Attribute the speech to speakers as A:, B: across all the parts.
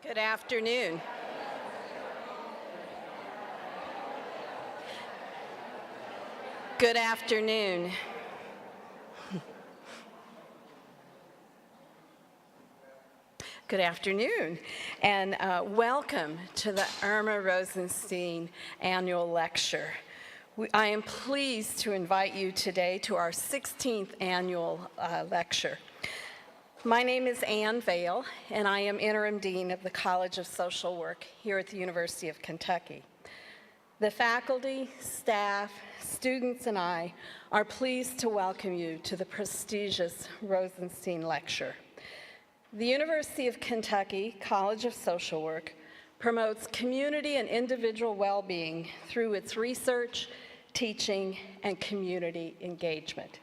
A: Good afternoon. Good afternoon. Good afternoon, and welcome to the Irma Rosenstein Annual Lecture. I am pleased to invite you today to our 16th annual lecture. My name is Ann Vail, and I am Interim Dean of the College of Social Work here at the University of Kentucky. The faculty, staff, students, and I are pleased to welcome you to the prestigious Rosenstein Lecture. The University of Kentucky College of Social Work promotes community and individual well-being through its research, teaching, and community engagement.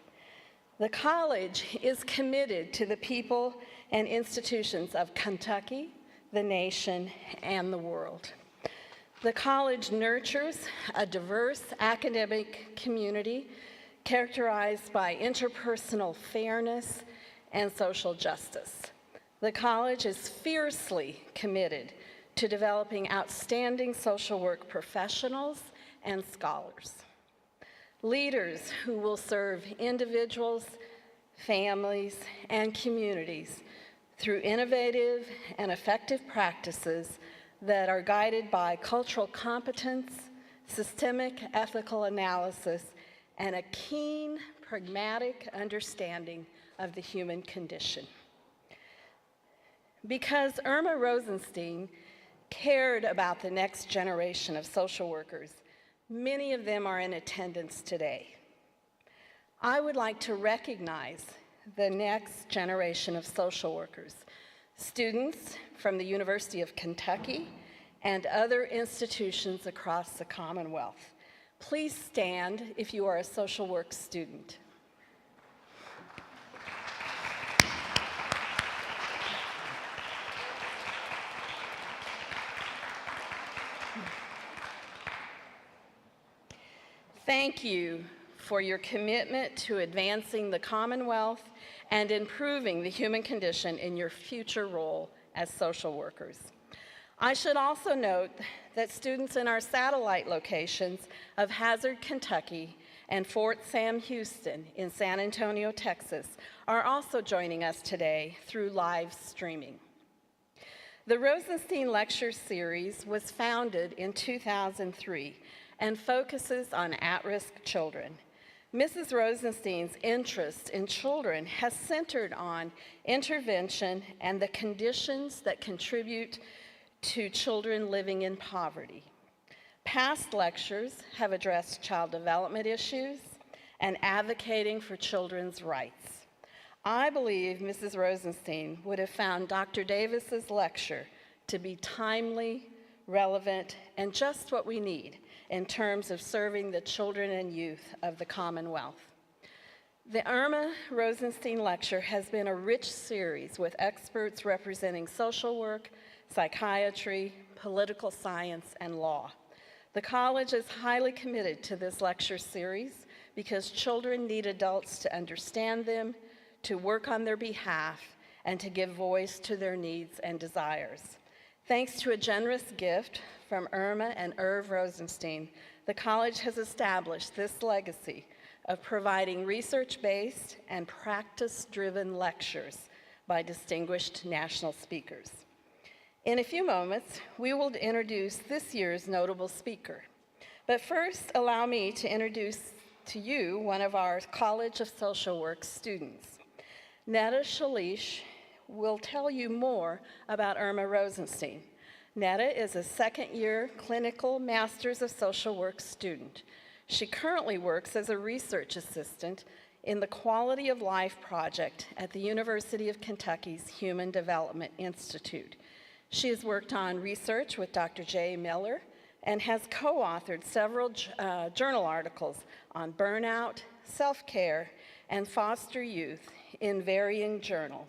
A: The college is committed to the people and institutions of Kentucky, the nation, and the world. The college nurtures a diverse academic community characterized by interpersonal fairness and social justice. The college is fiercely committed to developing outstanding social work professionals and scholars. Leaders who will serve individuals, families, and communities through innovative and effective practices that are guided by cultural competence, systemic ethical analysis, and a keen, pragmatic understanding of the human condition. Because Irma Rosenstein cared about the next generation of social workers, many of them are in attendance today. I would like to recognize the next generation of social workers, students from the University of Kentucky and other institutions across the Commonwealth. Please stand if you are a social work student. Thank you for your commitment to advancing the Commonwealth and improving the human condition in your future role as social workers. I should also note that students in our satellite locations of Hazard, Kentucky, and Fort Sam Houston in San Antonio, Texas, are also joining us today through live streaming. The Rosenstein Lecture Series was founded in 2003 and focuses on at-risk children. Mrs. Rosenstein's interest in children has centered on intervention and the conditions that contribute to children living in poverty. Past lectures have addressed child development issues and advocating for children's rights. I believe Mrs. Rosenstein would have found Dr. Davis's lecture to be timely, relevant, and just what we need in terms of serving the children and youth of the Commonwealth. The Irma Rosenstein Lecture has been a rich series with experts representing social work, psychiatry, political science, and law. The college is highly committed to this lecture series because children need adults to understand them, to work on their behalf, and to give voice to their needs and desires. Thanks to a generous gift from Irma and Irv Rosenstein, the college has established this legacy of providing research-based and practice-driven lectures by distinguished national speakers. In a few moments, we will introduce this year's notable speaker. But first, allow me to introduce to you one of our College of Social Work students. Netta Shalish will tell you more about Irma Rosenstein. Netta is a second-year clinical Masters of Social Work student. She currently works as a research assistant in the Quality of Life Project at the University of Kentucky's Human Development Institute. She has worked on research with Dr. Jay Miller and has co-authored several journal articles on burnout, self-care, and foster youth in varying journals.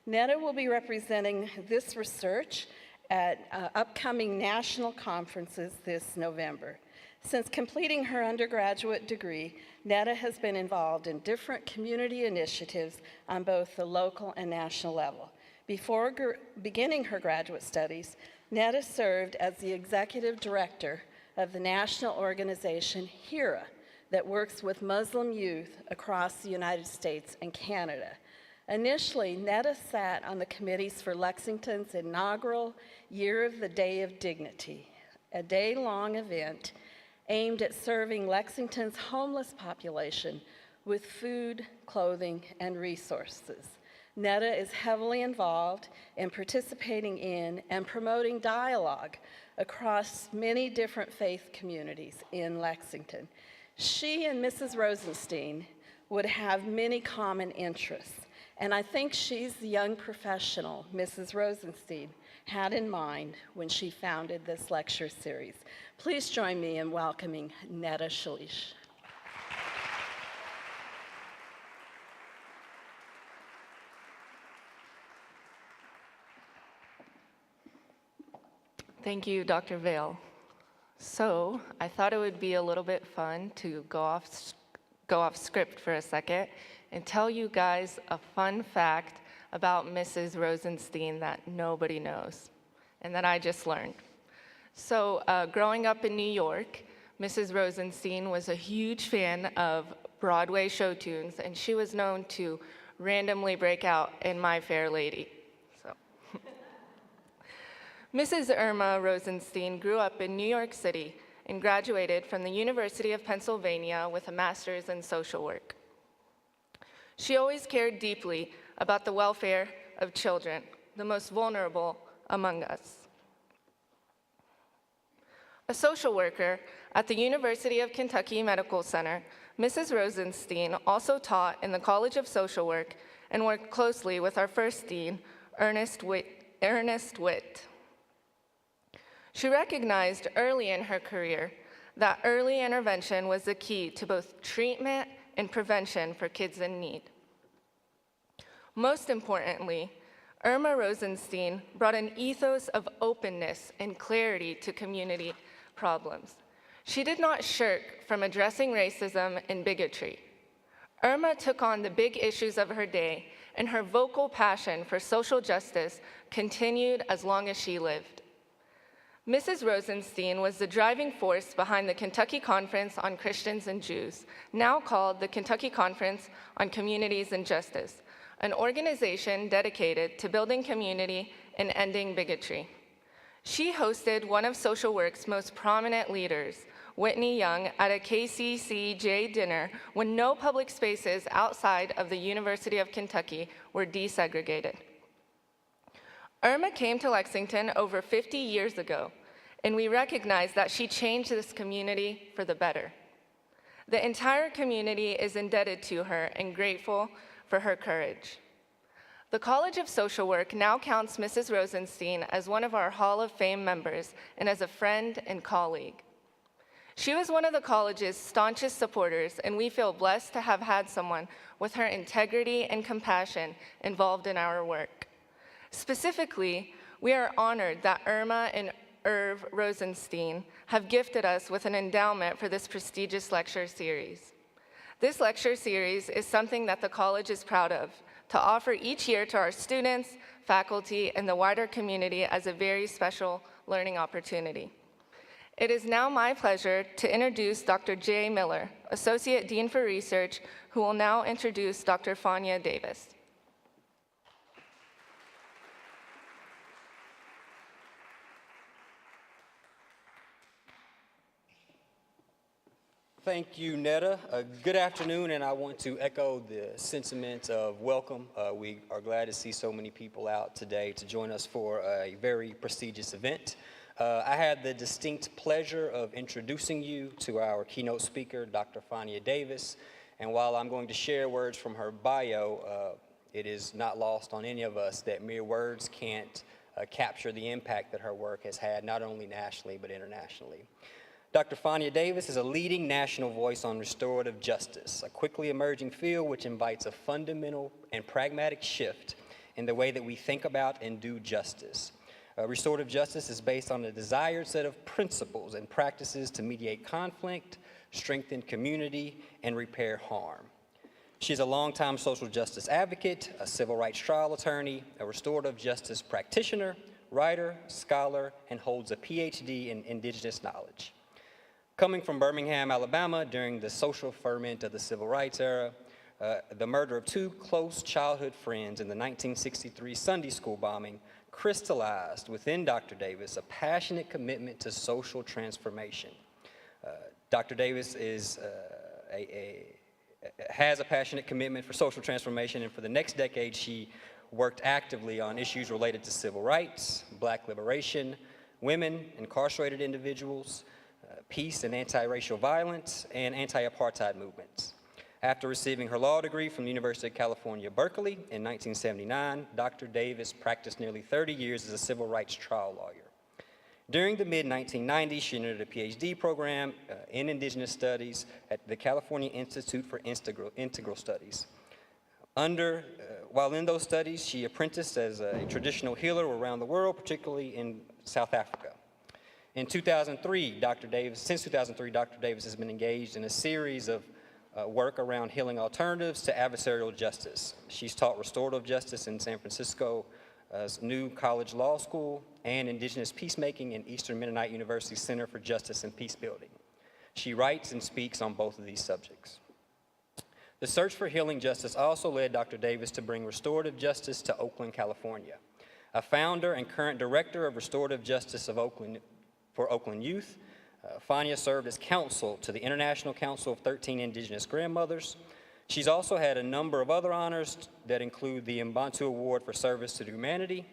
A: Netta will be representing this research at upcoming national conferences this November. Since completing her undergraduate degree, Netta has been involved in different community initiatives on both the local and national level. Before beginning her graduate studies, Netta served as the executive director of the national organization HERA that works with Muslim youth across the United States and Canada. Initially, Netta sat on the committees for Lexington's inaugural Year of the Day of Dignity, a day-long event aimed at serving Lexington's homeless population with food, clothing, and resources. Netta is heavily involved in participating in and promoting dialogue across many different faith communities in Lexington. She and Mrs. Rosenstein would have many common interests, and I think she's the young professional Mrs. Rosenstein had in mind when she founded this lecture series. Please join me in welcoming Netta Schlisch.
B: Thank you, Dr. Vale. So I thought it would be a little bit fun to go off script for a second and tell you guys a fun fact about Mrs. Rosenstein that nobody knows and that I just learned. So growing up in New York, Mrs. Rosenstein was a huge fan of Broadway show tunes, and she was known to randomly break out in My Fair Lady. Mrs. Irma Rosenstein grew up in New York City and graduated from the University of Pennsylvania with a master's in social work. She always cared deeply about the welfare of children, the most vulnerable among us. A social worker at the University of Kentucky Medical Center, Mrs. Rosenstein also taught in the College of Social Work and worked closely with our first dean, Ernest Witt. She recognized early in her career that early intervention was the key to both treatment and prevention for kids in need. Most importantly, Irma Rosenstein brought an ethos of openness and clarity to community problems. She did not shirk from addressing racism and bigotry. Irma took on the big issues of her day, and her vocal passion for social justice continued as long as she lived. Mrs. Rosenstein was the driving force behind the Kentucky Conference on Christians and Jews, now called the Kentucky Conference on Communities and Justice, an organization dedicated to building community and ending bigotry. She hosted one of social work's most prominent leaders, Whitney Young, at a KCCJ dinner when no public spaces outside of the University of Kentucky were desegregated. Irma came to Lexington over 50 years ago, and we recognize that she changed this community for the better. The entire community is indebted to her and grateful for her courage. The College of Social Work now counts Mrs. Rosenstein as one of our Hall of Fame members and as a friend and colleague. She was one of the college's staunchest supporters, and we feel blessed to have had someone with her integrity and compassion involved in our work. Specifically, we are honored that Irma and Irv Rosenstein have gifted us with an endowment for this prestigious lecture series. This lecture series is something that the college is proud of, to offer each year to our students, faculty, and the wider community as a very special learning opportunity. It is now my pleasure to introduce Dr. Jay Miller, Associate Dean for Research, who will now introduce Dr. Fania Davis.
C: Thank you, Netta. Good afternoon, and I want to echo the sentiment of welcome. We are glad to see so many people out today to join us for a very prestigious event. I had the distinct pleasure of introducing you to our keynote speaker, Dr. Fania Davis, and while I'm going to share words from her bio, it is not lost on any of us that mere words can't capture the impact that her work has had, not only nationally, but internationally. Dr. Fania Davis is a leading national voice on restorative justice, a quickly emerging field which invites a fundamental and pragmatic shift in the way that we think about and do justice. Restorative justice is based on a desired set of principles and practices to mediate conflict, strengthen community, and repair harm. She's a longtime social justice advocate, a civil rights trial attorney, a restorative justice practitioner, writer, scholar, and holds a PhD in Indigenous knowledge. Coming from Birmingham, Alabama, during the social ferment of the civil rights era, the murder of two close childhood friends in the 1963 Sunday school bombing crystallized within Dr. Davis a passionate commitment to social transformation. Dr. Davis has a passionate commitment for social transformation, and for the next decade, she worked actively on issues related to civil rights, Black liberation, women, incarcerated individuals, peace and anti-racial violence, and anti-apartheid movements. After receiving her law degree from the University of California, Berkeley in 1979, Dr. Davis practiced nearly 30 years as a civil rights trial lawyer. During the mid-1990s, she entered a PhD program in Indigenous Studies at the California Institute for Integral Studies. While in those studies, she apprenticed as a traditional healer around the world, particularly in South Africa. Since 2003, Dr. Davis has been engaged in a series of work around healing alternatives to adversarial justice. She's taught restorative justice in San Francisco's New College Law School and Indigenous peacemaking in Eastern Mennonite University Center for Justice and Peace Building. She writes and speaks on both of these subjects. The search for healing justice also led Dr. Davis to bring restorative justice to Oakland, California. A founder and current director of Restorative Justice for Oakland Youth, Fania served as counsel to the International Council of 13 Indigenous Grandmothers. She's also had a number of other honors that include the Mbantu Award for Service to Humanity,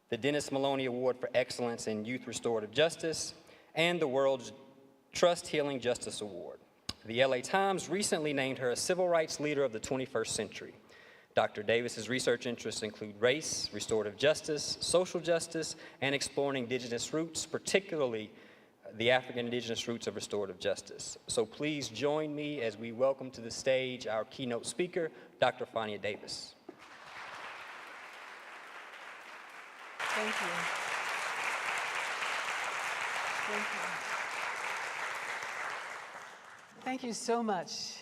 C: the Dennis Maloney Award for Excellence in Youth Restorative Justice, and the World Trust Healing Justice Award. The LA Times recently named her a civil rights leader of the 21st century. Dr. Davis's research interests include race, restorative justice, social justice, and exploring indigenous roots, particularly the African indigenous roots of restorative justice. So please join me as we welcome to the stage our keynote speaker, Dr. Fania Davis.
D: Thank you. Thank you. Thank you so much.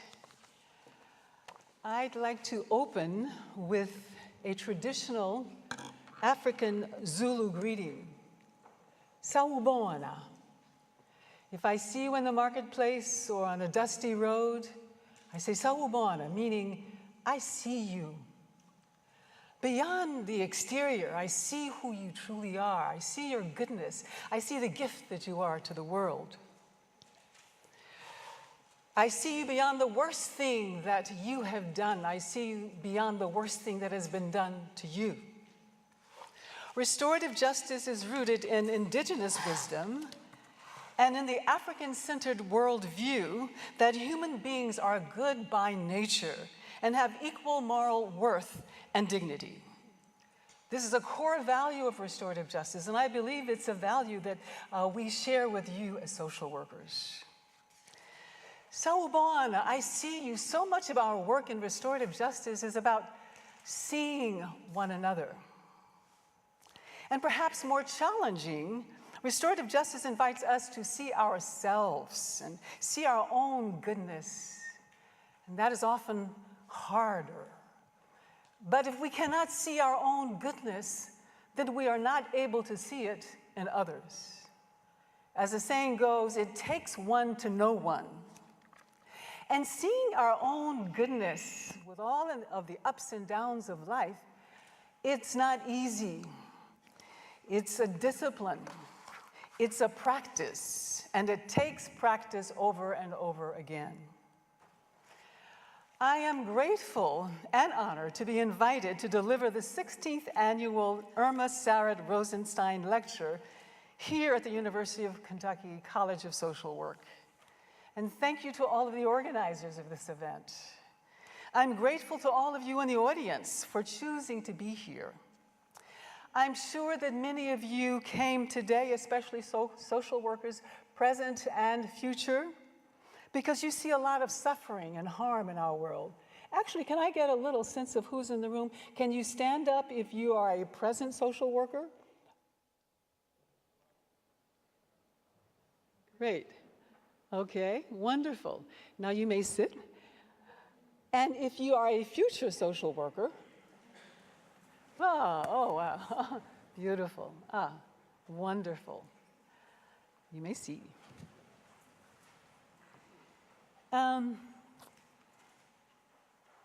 D: I'd like to open with a traditional African Zulu greeting. Sawubona. If I see you in the marketplace or on a dusty road, I say sawubona, meaning I see you. Beyond the exterior, I see who you truly are. I see your goodness. I see the gift that you are to the world. I see you beyond the worst thing that you have done. I see you beyond the worst thing that has been done to you. Restorative justice is rooted in indigenous wisdom and in the African-centered worldview that human beings are good by nature and have equal moral worth and dignity. This is a core value of restorative justice, and I believe it's a value that we share with you as social workers. Sawubona, I see you. So much of our work in restorative justice is about seeing one another. And perhaps more challenging, restorative justice invites us to see ourselves and see our own goodness. And that is often harder. But if we cannot see our own goodness, then we are not able to see it in others. As the saying goes, it takes one to know one. And seeing our own goodness with all of the ups and downs of life, it's not easy. It's a discipline. It's a practice, and it takes practice over and over again. I am grateful and honored to be invited to deliver the 16th annual Irma Sarett Rosenstein Lecture here at the University of Kentucky College of Social Work. And thank you to all of the organizers of this event. I'm grateful to all of you in the audience for choosing to be here. I'm sure that many of you came today, especially social workers, present and future, because you see a lot of suffering and harm in our world. Actually, can I get a little sense of who's in the room? Can you stand up if you are a present social worker? Great. Okay, wonderful. Now you may sit. And if you are a future social worker, wow, beautiful, wonderful. You may see.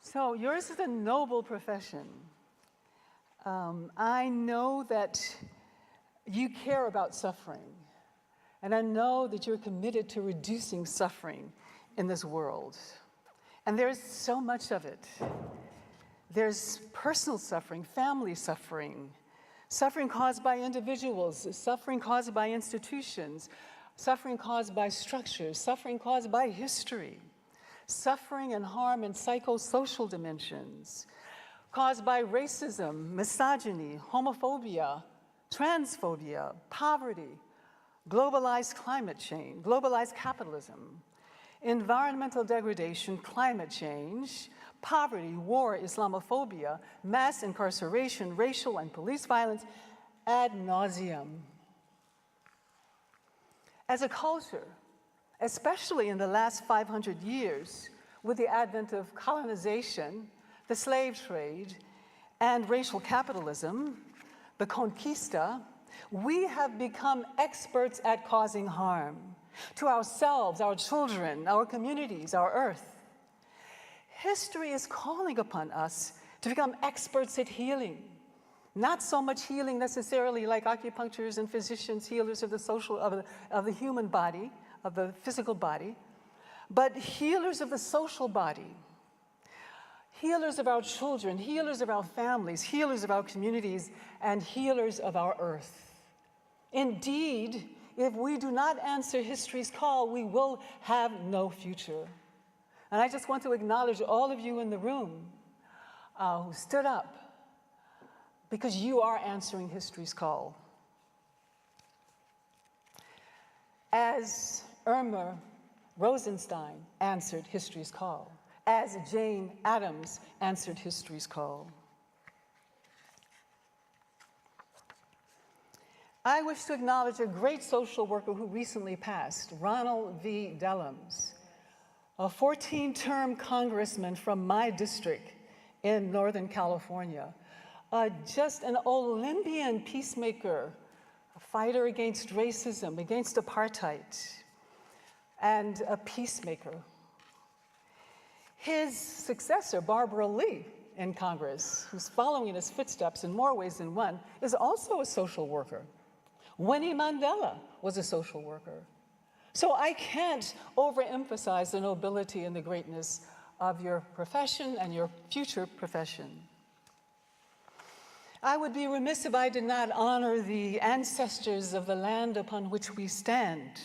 D: So yours is a noble profession. I know that you care about suffering, and I know that you're committed to reducing suffering in this world. And there's so much of it. There's personal suffering, family suffering, suffering caused by individuals, suffering caused by institutions, suffering caused by structures, suffering caused by history, suffering and harm in psychosocial dimensions, caused by racism, misogyny, homophobia, transphobia, poverty, globalized climate change, globalized capitalism, environmental degradation, climate change, poverty, war, Islamophobia, mass incarceration, racial and police violence, ad nauseum. As a culture, especially in the last 500 years, with the advent of colonization, the slave trade, and racial capitalism, the conquista, we have become experts at causing harm to ourselves, our children, our communities, our earth. History is calling upon us to become experts at healing. Not so much healing necessarily like acupuncturists and physicians, healers of the social, of the human body, of the physical body, but healers of the social body, healers of our children, healers of our families, healers of our communities, and healers of our earth. Indeed, if we do not answer history's call, we will have no future. And I just want to acknowledge all of you in the room who stood up, because you are answering history's call. As Irma Rosenstein answered history's call, as Jane Addams answered history's call. I wish to acknowledge a great social worker who recently passed, Ronald V. Dellums, a 14-term congressman from my district in Northern California, just an Olympian peacemaker, a fighter against racism, against apartheid, and a peacemaker. His successor, Barbara Lee, in Congress, who's following in his footsteps in more ways than one, is also a social worker. Winnie Mandela was a social worker. So I can't overemphasize the nobility and the greatness of your profession and your future profession. I would be remiss if I did not honor the ancestors of the land upon which we stand,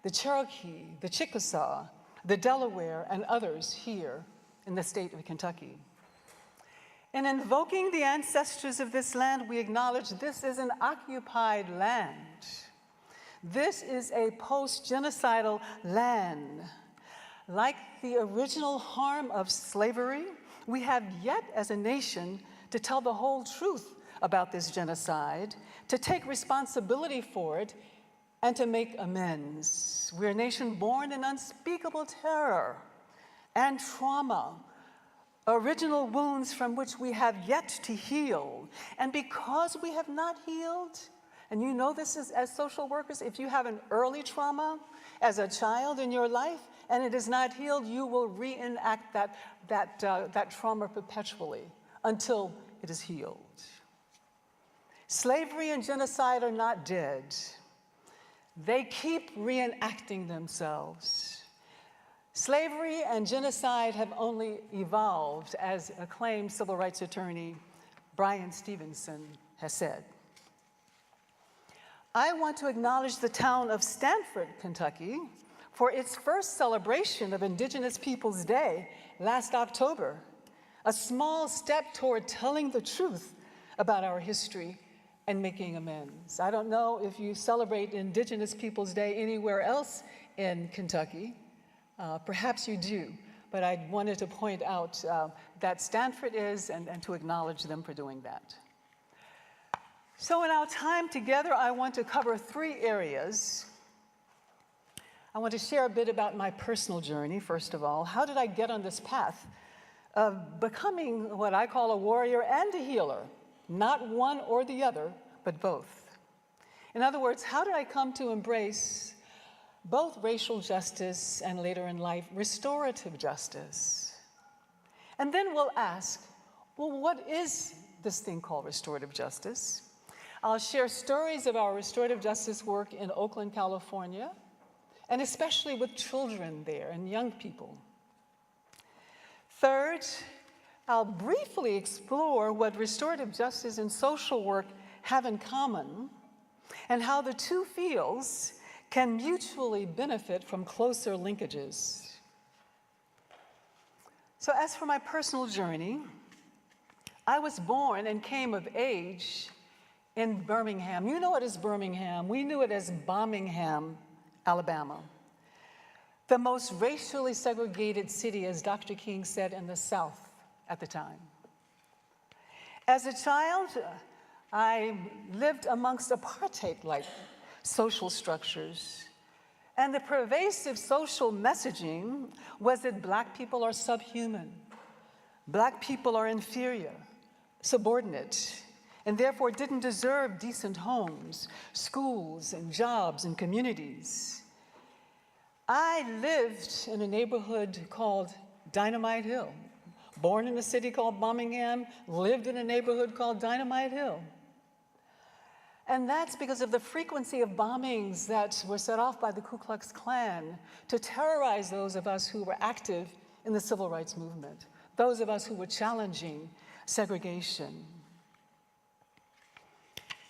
D: the Cherokee, the Chickasaw, the Delaware, and others here in the state of Kentucky. In invoking the ancestors of this land, we acknowledge this is an occupied land. This is a post-genocidal land. Like the original harm of slavery, we have yet as a nation to tell the whole truth about this genocide, to take responsibility for it, and to make amends. We're a nation born in unspeakable terror and trauma, original wounds from which we have yet to heal. And because we have not healed, and you know this as social workers, if you have an early trauma as a child in your life and it is not healed, you will reenact that trauma perpetually until it is healed. Slavery and genocide are not dead. They keep reenacting themselves. Slavery and genocide have only evolved, as acclaimed civil rights attorney Bryan Stevenson has said. I want to acknowledge the town of Stanford, Kentucky, for its first celebration of Indigenous Peoples Day last October, a small step toward telling the truth about our history and making amends. I don't know if you celebrate Indigenous Peoples Day anywhere else in Kentucky. Perhaps you do, but I wanted to point out that Stanford is, and to acknowledge them for doing that. So in our time together, I want to cover 3 areas. I want to share a bit about my personal journey, first of all. How did I get on this path of becoming what I call a warrior and a healer, not one or the other, but both. In other words, how did I come to embrace both racial justice and later in life, restorative justice? And then we'll ask, well, what is this thing called restorative justice? I'll share stories of our restorative justice work in Oakland, California, and especially with children there and young people. Third, I'll briefly explore what restorative justice and social work have in common and how the two fields can mutually benefit from closer linkages. So as for my personal journey, I was born and came of age in Birmingham. You know it as Birmingham. We knew it as Birmingham, Alabama. The most racially segregated city, as Dr. King said, in the South at the time. As a child, I lived amongst apartheid-like social structures. And the pervasive social messaging was that Black people are subhuman. Black people are inferior, subordinate, and therefore didn't deserve decent homes, schools, and jobs and communities. I lived in a neighborhood called Dynamite Hill. Born in a city called Birmingham, lived in a neighborhood called Dynamite Hill. And that's because of the frequency of bombings that were set off by the Ku Klux Klan to terrorize those of us who were active in the civil rights movement, those of us who were challenging segregation.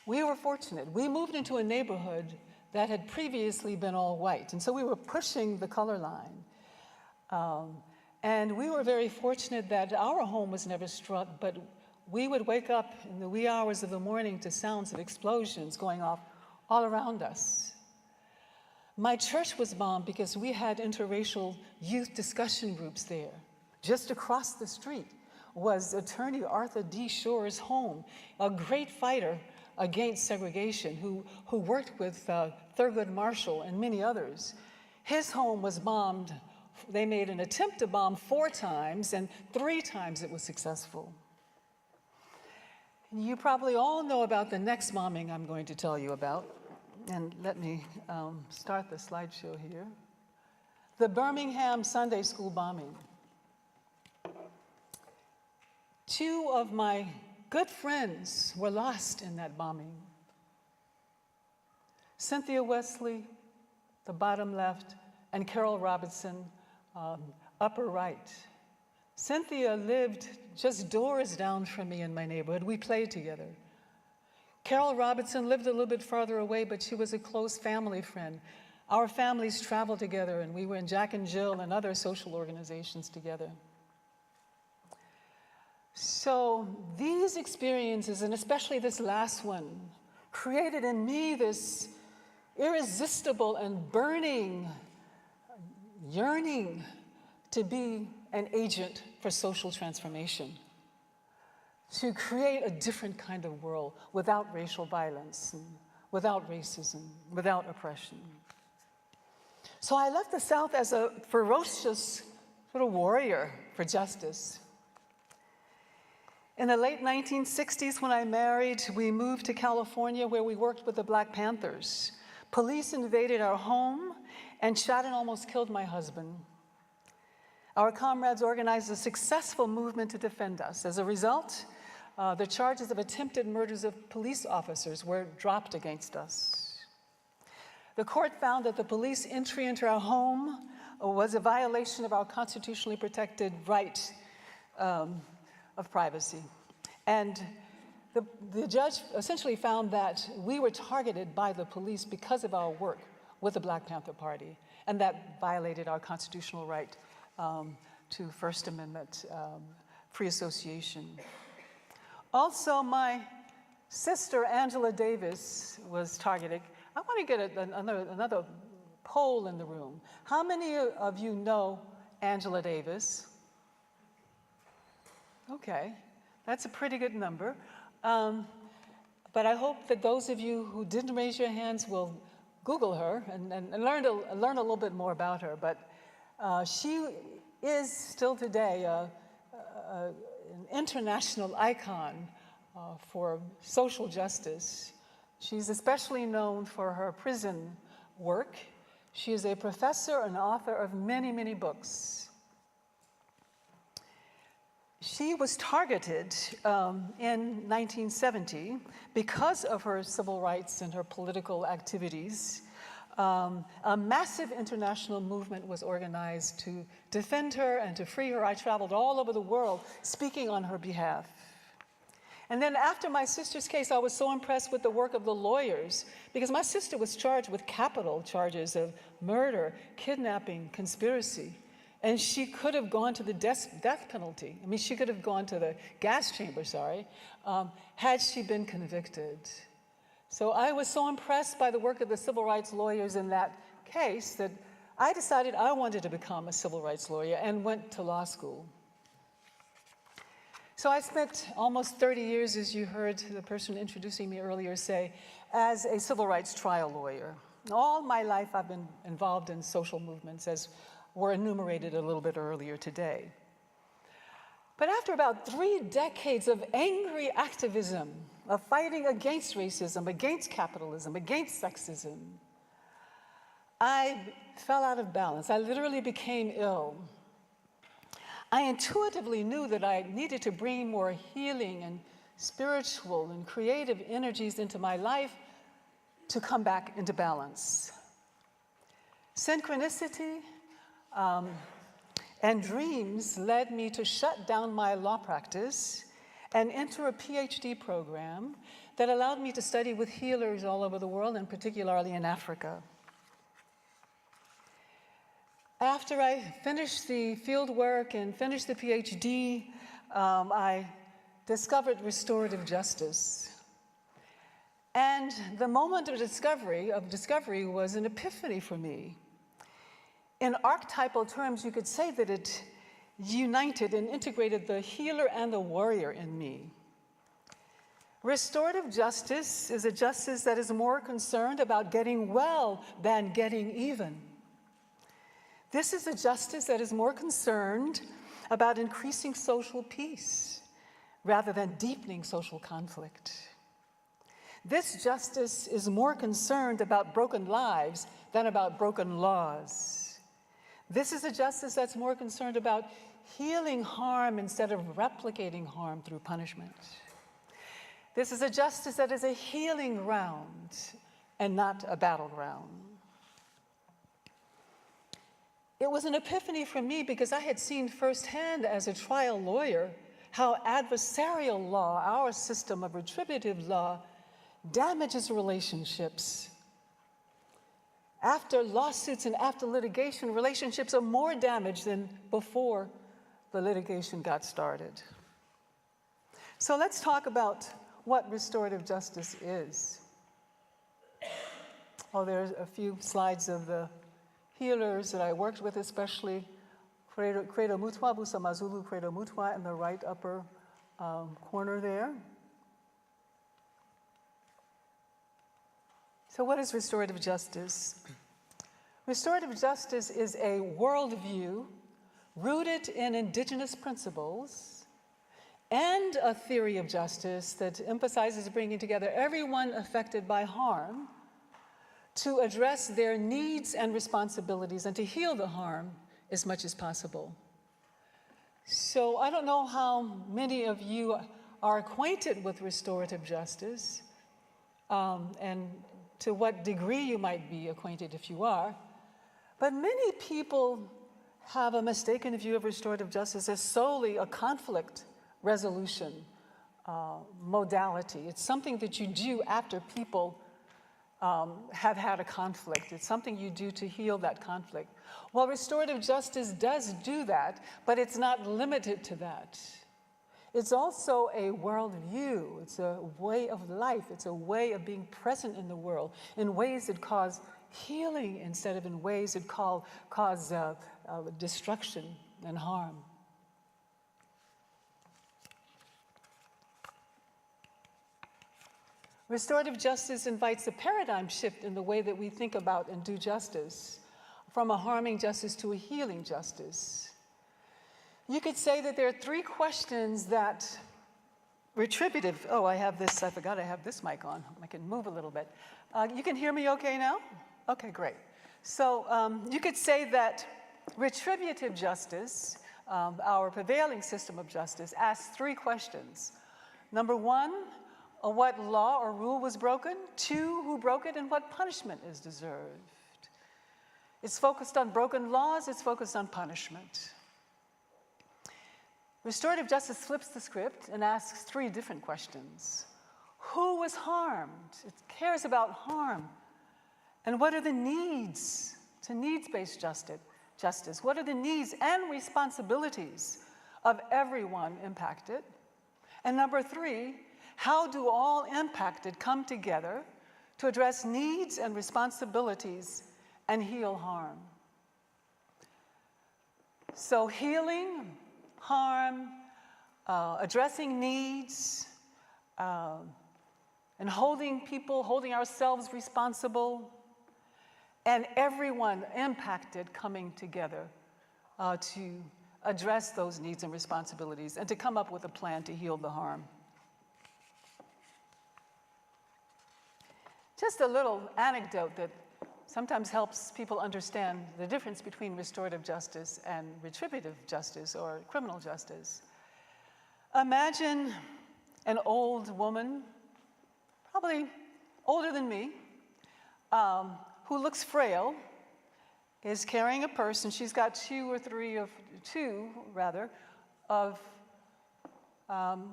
D: We were fortunate. We moved into a neighborhood that had previously been all white, and so we were pushing the color line. And we were very fortunate that our home was never struck, but we would wake up in the wee hours of the morning to sounds of explosions going off all around us. My church was bombed because we had interracial youth discussion groups there. Just across the street was attorney Arthur D. Shore's home, a great fighter against segregation who worked with Thurgood Marshall and many others. His home was bombed. They made an attempt to bomb 4 times, and 3 times it was successful. You probably all know about the next bombing I'm going to tell you about. And let me start the slideshow here. The Birmingham Sunday school bombing. 2 of my good friends were lost in that bombing. Cynthia Wesley, the bottom left, and Carol Robinson, upper right. Cynthia lived just doors down from me in my neighborhood. We played together. Carol Robinson lived a little bit farther away, but she was a close family friend. Our families traveled together, and we were in Jack and Jill and other social organizations together. So these experiences, and especially this last one, created in me this irresistible and burning yearning to be an agent for social transformation, to create a different kind of world without racial violence, and without racism, without oppression. So I left the South as a ferocious sort of warrior for justice. In the late 1960s, when I married, we moved to California where we worked with the Black Panthers. Police invaded our home and shot and almost killed my husband. Our comrades organized a successful movement to defend us. As a result, the charges of attempted murders of police officers were dropped against us. The court found that the police entry into our home was a violation of our constitutionally protected right of privacy. And the judge essentially found that we were targeted by the police because of our work with the Black Panther Party, and that violated our constitutional right to First Amendment free association. Also, my sister, Angela Davis, was targeted. I want to get another poll in the room. How many of you know Angela Davis? Okay, that's a pretty good number. But I hope that those of you who didn't raise your hands will Google her and learn a little bit more about her. But she is still today an international icon for social justice. She's especially known for her prison work. She is a professor and author of many, many books. She was targeted in 1970 because of her civil rights and her political activities. A massive international movement was organized to defend her and to free her. I traveled all over the world speaking on her behalf. And then after my sister's case, I was so impressed with the work of the lawyers because my sister was charged with capital charges of murder, kidnapping, conspiracy. And she could have gone to the death penalty. I mean, she could have gone to the gas chamber, had she been convicted. So I was so impressed by the work of the civil rights lawyers in that case that I decided I wanted to become a civil rights lawyer and went to law school. So I spent almost 30 years, as you heard the person introducing me earlier say, as a civil rights trial lawyer. All my life I've been involved in social movements, as were enumerated a little bit earlier today. But after about 3 decades of angry activism, of fighting against racism, against capitalism, against sexism, I fell out of balance. I literally became ill. I intuitively knew that I needed to bring more healing and spiritual and creative energies into my life to come back into balance. Synchronicity and dreams led me to shut down my law practice and enter a PhD program that allowed me to study with healers all over the world, and particularly in Africa. After I finished the field work and finished the PhD, I discovered restorative justice. And the moment of discovery was an epiphany for me. In archetypal terms, you could say that it united and integrated the healer and the warrior in me. Restorative justice is a justice that is more concerned about getting well than getting even. This is a justice that is more concerned about increasing social peace rather than deepening social conflict. This justice is more concerned about broken lives than about broken laws. This is a justice that's more concerned about healing harm instead of replicating harm through punishment. This is a justice that is a healing ground and not a battleground. It was an epiphany for me because I had seen firsthand as a trial lawyer how adversarial law, our system of retributive law, damages relationships. After lawsuits and after litigation, relationships are more damaged than before the litigation got started. So let's talk about what restorative justice is. Oh, there's a few slides of the healers that I worked with, especially Credo Mutwa, Busamazulu Credo Mutwa in the right upper corner there. So what is restorative justice? Restorative justice is a worldview rooted in indigenous principles and a theory of justice that emphasizes bringing together everyone affected by harm to address their needs and responsibilities and to heal the harm as much as possible. So I don't know how many of you are acquainted with restorative justice, and to what degree you might be acquainted if you are, but many people have a mistaken view of restorative justice as solely a conflict resolution modality. It's something that you do after people have had a conflict. It's something you do to heal that conflict. Well, restorative justice does do that, but it's not limited to that. It's also a worldview. It's a way of life. It's a way of being present in the world in ways that cause healing instead of in ways that cause destruction and harm. Restorative justice invites a paradigm shift in the way that we think about and do justice, from a harming justice to a healing justice. You could say that there are three questions that retributive, oh, I forgot I have this mic on. I can move a little bit. You can hear me okay now? Okay, great. So you could say that retributive justice, our prevailing system of justice, asks three questions. Number one, what law or rule was broken? Two, who broke it and what punishment is deserved? It's focused on broken laws, it's focused on punishment. Restorative justice flips the script and asks three different questions. Who was harmed? It cares about harm. And what are the needs to needs-based justice? What are the needs and responsibilities of everyone impacted? And number three, how do all impacted come together to address needs and responsibilities and heal harm? So healing, harm, addressing needs, and holding ourselves responsible, and everyone impacted coming together to address those needs and responsibilities and to come up with a plan to heal the harm. Just a little anecdote that sometimes helps people understand the difference between restorative justice and retributive justice or criminal justice. Imagine an old woman, probably older than me, who looks frail, is carrying a purse, and she's got two of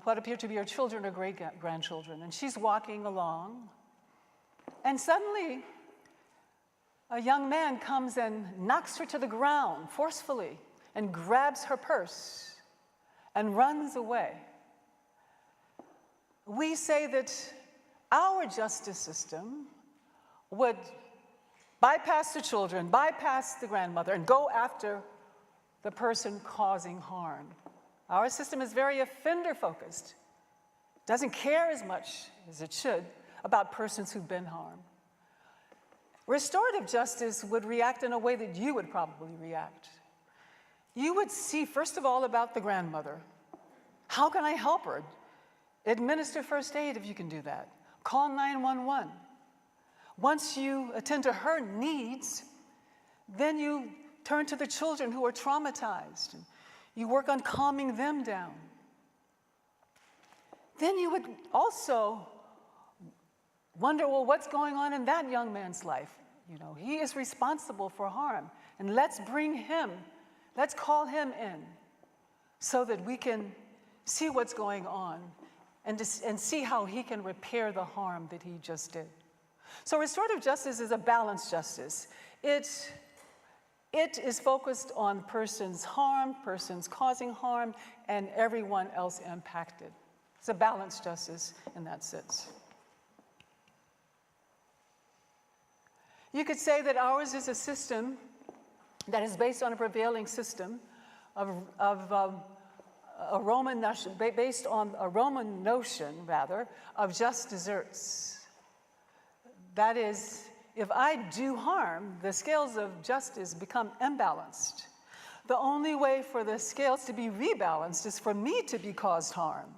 D: what appear to be her children or great-grandchildren, and she's walking along, and suddenly a young man comes and knocks her to the ground forcefully and grabs her purse and runs away. We say that our justice system would bypass the children, bypass the grandmother, and go after the person causing harm. Our system is very offender-focused. Doesn't care as much as it should about persons who've been harmed. Restorative justice would react in a way that you would probably react. You would see, first of all, about the grandmother. How can I help her? Administer first aid if you can do that. Call 911. Once you attend to her needs, then you turn to the children who are traumatized. You work on calming them down. Then you would also wonder, well, what's going on in that young man's life? You know, he is responsible for harm. And let's call him in so that we can see what's going on and see how he can repair the harm that he just did. So restorative justice is a balanced justice. It is focused on persons harmed, persons causing harm, and everyone else impacted. It's a balanced justice in that sense. You could say that ours is a system that is based on a prevailing system based on a Roman notion, of just deserts. That is, if I do harm, the scales of justice become imbalanced. The only way for the scales to be rebalanced is for me to be caused harm.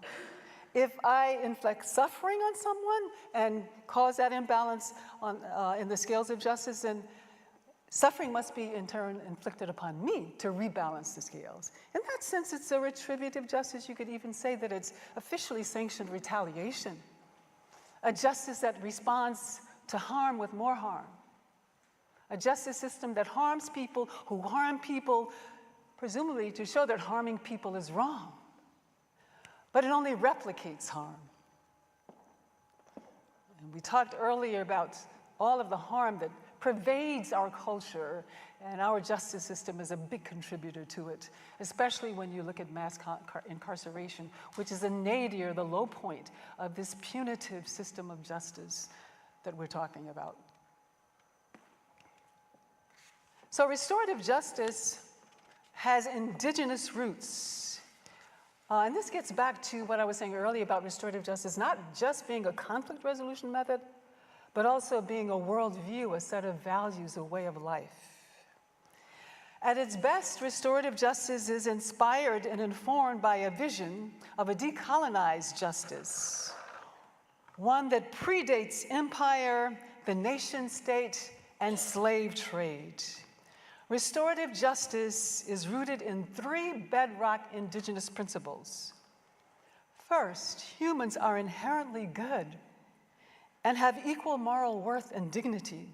D: If I inflict suffering on someone and cause that imbalance in the scales of justice, then suffering must be in turn inflicted upon me to rebalance the scales. In that sense, it's a retributive justice. You could even say that it's officially sanctioned retaliation, a justice that responds to harm with more harm, a justice system that harms people who harm people, presumably to show that harming people is wrong. But it only replicates harm. And we talked earlier about all of the harm that pervades our culture, and our justice system is a big contributor to it, especially when you look at mass incarceration, which is the nadir, the low point of this punitive system of justice that we're talking about. So restorative justice has indigenous roots. And this gets back to what I was saying earlier about restorative justice, not just being a conflict resolution method, but also being a worldview, a set of values, a way of life. At its best, restorative justice is inspired and informed by a vision of a decolonized justice, one that predates empire, the nation state, and slave trade. Restorative justice is rooted in three bedrock indigenous principles. First, humans are inherently good and have equal moral worth and dignity.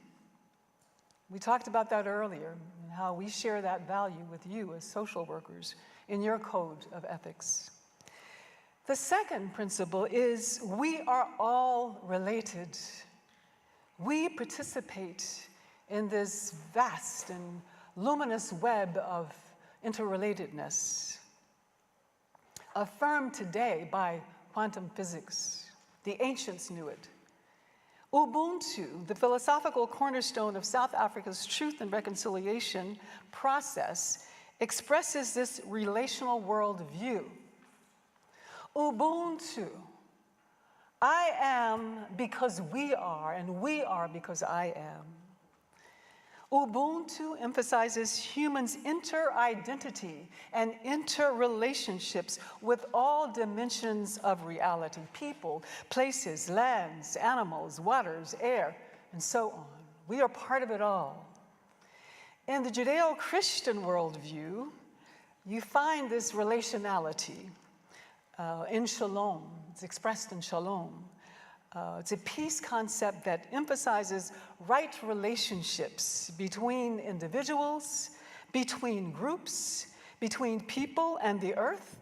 D: We talked about that earlier, and how we share that value with you as social workers in your code of ethics. The second principle is we are all related. We participate in this vast and luminous web of interrelatedness, affirmed today by quantum physics. The ancients knew it. Ubuntu, the philosophical cornerstone of South Africa's truth and reconciliation process, expresses this relational worldview. Ubuntu, I am because we are, and we are because I am. Ubuntu emphasizes humans' inter-identity and interrelationships with all dimensions of reality: people, places, lands, animals, waters, air, and so on. We are part of it all. In the Judeo-Christian worldview, you find this relationality in shalom. It's expressed in shalom. It's a peace concept that emphasizes right relationships between individuals, between groups, between people and the earth,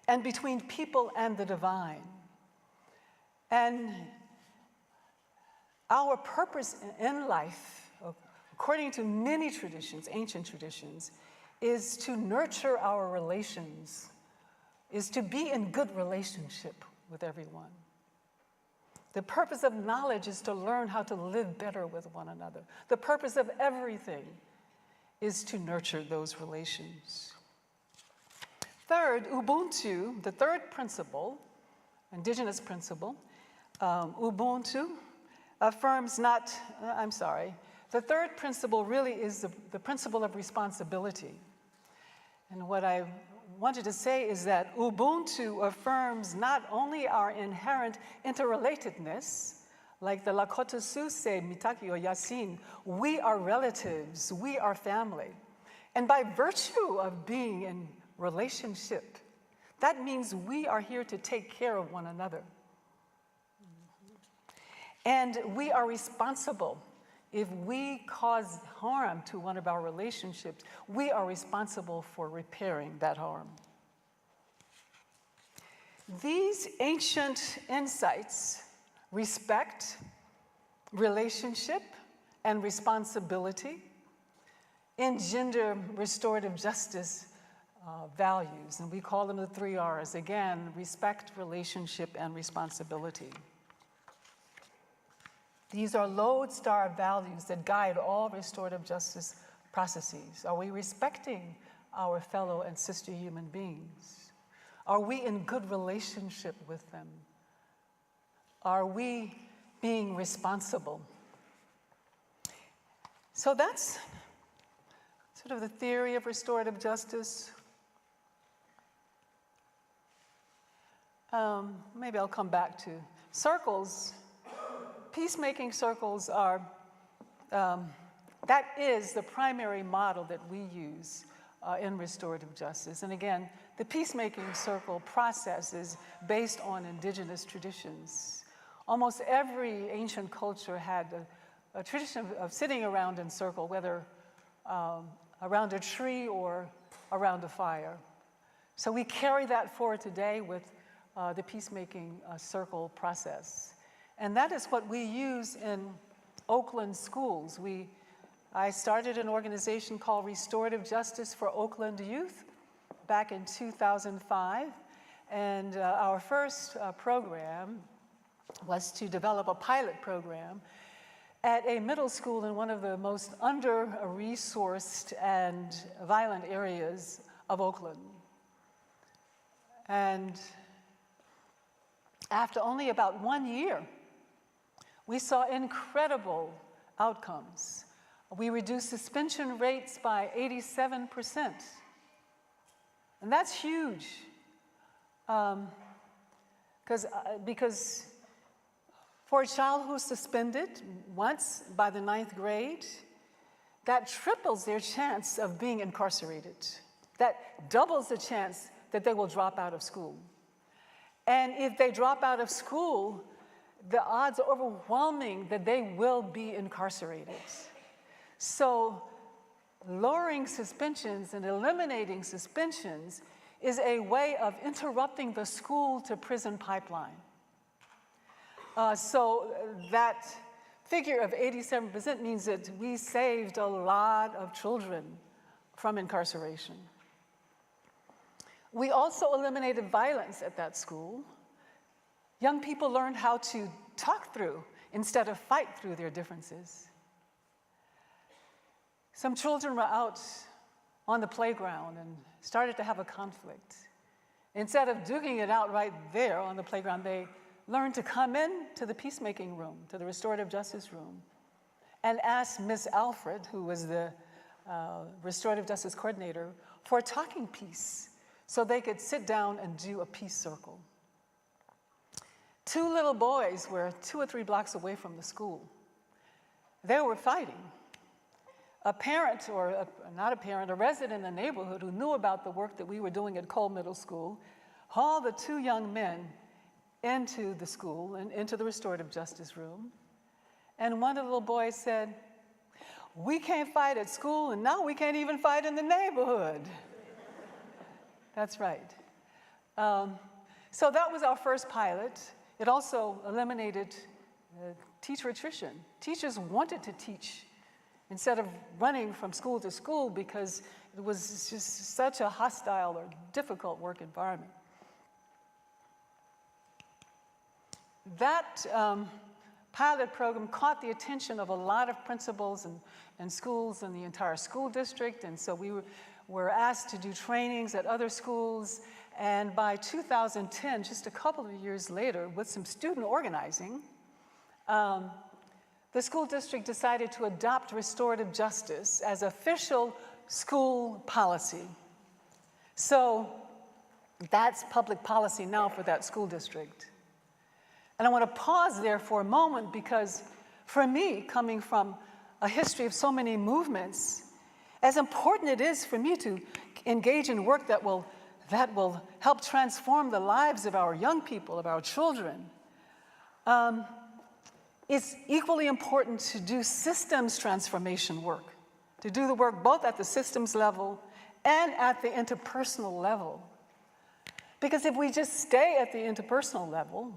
D: and between people and the divine. And our purpose in life, according to many traditions, ancient traditions, is to nurture our relations, is to be in good relationship with everyone. The purpose of knowledge is to learn how to live better with one another. The purpose of everything is to nurture those relations. Third, Ubuntu, the third principle, indigenous principle, Ubuntu affirms the third principle really is the principle of responsibility. And what I wanted to say is that Ubuntu affirms not only our inherent interrelatedness, like the Lakota Sioux say, Mitaki or Yasin, we are relatives, we are family. And by virtue of being in relationship, that means we are here to take care of one another. And we are responsible. If we cause harm to one of our relationships, we are responsible for repairing that harm. These ancient insights, respect, relationship, and responsibility, engender restorative justice values, and we call them the 3 R's. Again, respect, relationship, and responsibility. These are lodestar values that guide all restorative justice processes. Are we respecting our fellow and sister human beings? Are we in good relationship with them? Are we being responsible? So that's sort of the theory of restorative justice. Maybe I'll come back to circles. Peacemaking circles are, that is the primary model that we use in restorative justice. And again, the peacemaking circle process is based on indigenous traditions. Almost every ancient culture had a tradition of sitting around in circle, whether around a tree or around a fire. So we carry that forward today with the peacemaking circle process. And that is what we use in Auckland schools. I started an organization called Restorative Justice for Auckland Youth back in 2005. And our first program was to develop a pilot program at a middle school in one of the most under-resourced and violent areas of Auckland. And after only about 1 year, we saw incredible outcomes. We reduced suspension rates by 87%. And that's huge. Because for a child who's suspended once by the 9th grade, that triples their chance of being incarcerated. That doubles the chance that they will drop out of school. And if they drop out of school, the odds are overwhelming that they will be incarcerated. So lowering suspensions and eliminating suspensions is a way of interrupting the school to prison pipeline. So that figure of 87% means that we saved a lot of children from incarceration. We also eliminated violence at that school. Young people learned how to talk through instead of fight through their differences. Some children were out on the playground and started to have a conflict. Instead of duking it out right there on the playground, they learned to come in to the peacemaking room, to the restorative justice room, and ask Ms. Alfred, who was the restorative justice coordinator, for a talking piece so they could sit down and do a peace circle. 2 little boys were 2 or 3 blocks away from the school. They were fighting. A parent, or not a parent, a resident in the neighborhood who knew about the work that we were doing at Cole Middle School, hauled the 2 young men into the school and into the restorative justice room. And one of the little boys said, "We can't fight at school, and now we can't even fight in the neighborhood." That's right. So that was our first pilot. It also eliminated teacher attrition. Teachers wanted to teach instead of running from school to school because it was just such a hostile or difficult work environment. That pilot program caught the attention of a lot of principals and schools in the entire school district, and so we were asked to do trainings at other schools. And by 2010, just a couple of years later, with some student organizing, the school district decided to adopt restorative justice as official school policy. So that's public policy now for that school district. And I want to pause there for a moment because for me, coming from a history of so many movements, as important it is for me to engage in work that will help transform the lives of our young people, of our children, it's equally important to do systems transformation work, to do the work both at the systems level and at the interpersonal level. Because if we just stay at the interpersonal level,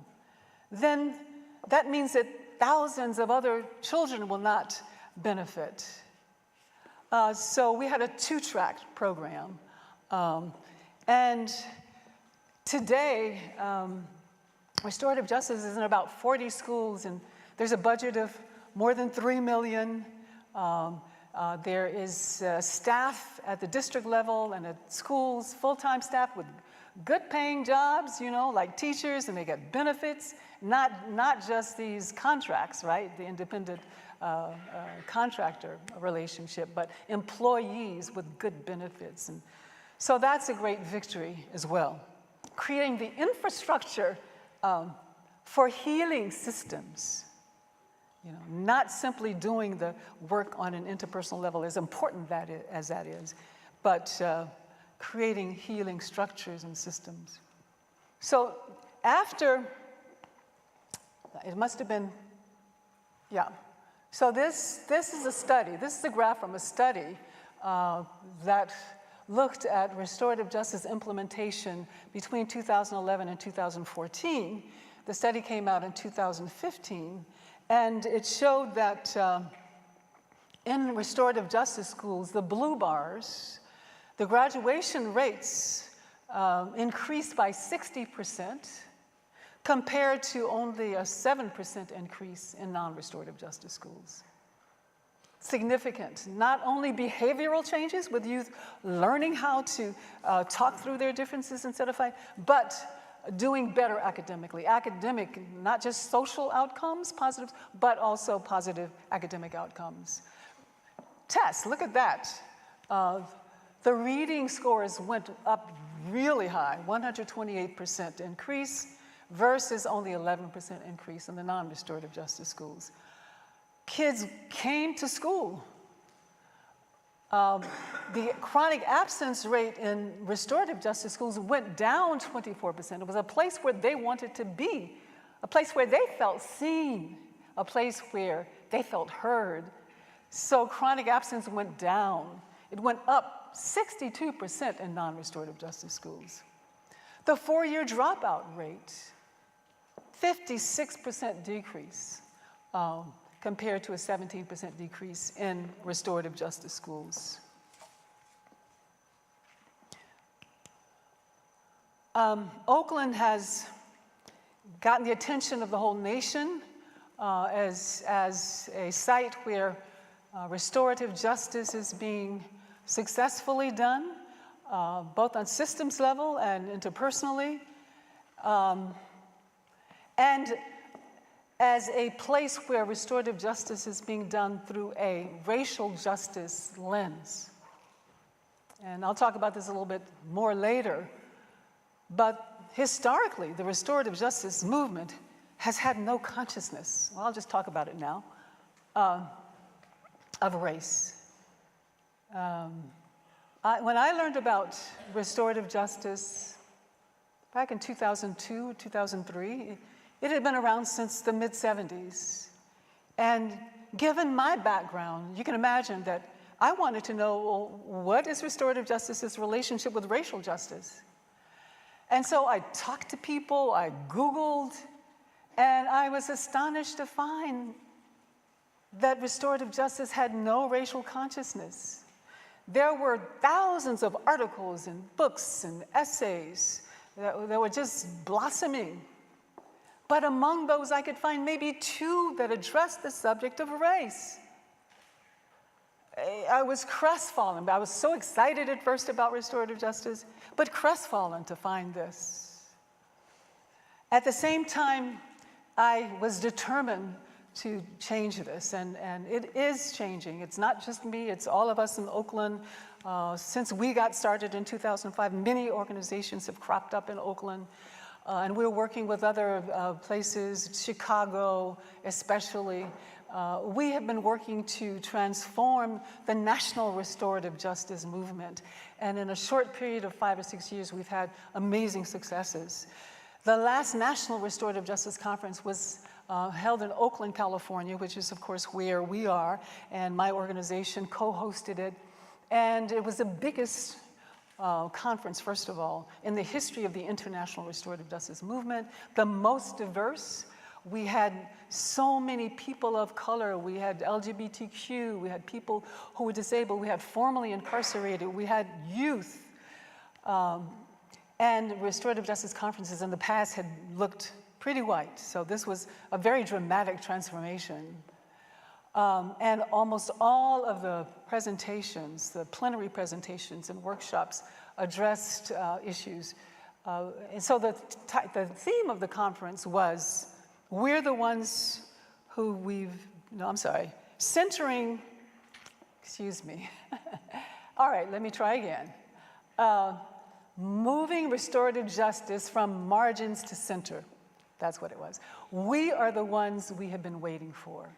D: then that means that thousands of other children will not benefit. So we had a 2-track program. And today, restorative justice is in about 40 schools, and there's a budget of more than $3 million. There is staff at the district level and at schools, full-time staff with good paying jobs, like teachers, and they get benefits, not just these contracts, right? The independent contractor relationship, but employees with good benefits. And so that's a great victory as well. Creating the infrastructure for healing systems, not simply doing the work on an interpersonal level, as important as that is, but creating healing structures and systems. So after, it must have been, yeah. So this is a study. This is a graph from a study that looked at restorative justice implementation between 2011 and 2014. The study came out in 2015, and it showed that in restorative justice schools, the blue bars, the graduation rates increased by 60% compared to only a 7% increase in non-restorative justice schools. Significant. Not only behavioral changes with youth learning how to talk through their differences instead of fight, but doing better academically. Academic, not just social outcomes, positive, but also positive academic outcomes. tests. Look at that. The reading scores went up really high, 128% increase versus only 11% increase in the non-restorative justice schools. Kids came to school. The chronic absence rate in restorative justice schools went down 24%. It was a place where they wanted to be, a place where they felt seen, a place where they felt heard. So chronic absence went down. It went up 62% in non-restorative justice schools. The 4-year dropout rate, 56% decrease compared to a 17% decrease in restorative justice schools. Oakland has gotten the attention of the whole nation as a site where restorative justice is being successfully done, both on systems level and interpersonally, and as a place where restorative justice is being done through a racial justice lens. And I'll talk about this a little bit more later, but historically, the restorative justice movement has had no consciousness, well, I'll just talk about it now, of race. When I learned about restorative justice back in 2002, 2003, it had been around since the mid-'70s. And given my background, you can imagine that I wanted to know, well, what is restorative justice's relationship with racial justice? And so I talked to people, I Googled, and I was astonished to find that restorative justice had no racial consciousness. There were thousands of articles and books and essays that were just blossoming. But among those, I could find maybe 2 that addressed the subject of race. I was crestfallen. I was so excited at first about restorative justice, but crestfallen to find this. At the same time, I was determined to change this, and it is changing. It's not just me, it's all of us in Oakland. Since we got started in 2005, many organizations have cropped up in Oakland, and we're working with other places, Chicago especially. We have been working to transform the national restorative justice movement, and in a short period of 5 or 6 years, we've had amazing successes. The last National Restorative Justice Conference was held in Oakland, California, which is, of course, where we are, and my organization co-hosted it. And it was the biggest conference, first of all, in the history of the international restorative justice movement, the most diverse. We had so many people of color. We had LGBTQ. We had people who were disabled. We had formerly incarcerated. We had youth. And restorative justice conferences in the past had looked pretty white. So this was a very dramatic transformation. And almost all of the presentations, the plenary presentations and workshops addressed issues. And so the theme of the conference was, we're the ones who centering, excuse me. All right, let me try again. Moving restorative justice from margins to center. That's what it was. We are the ones we have been waiting for.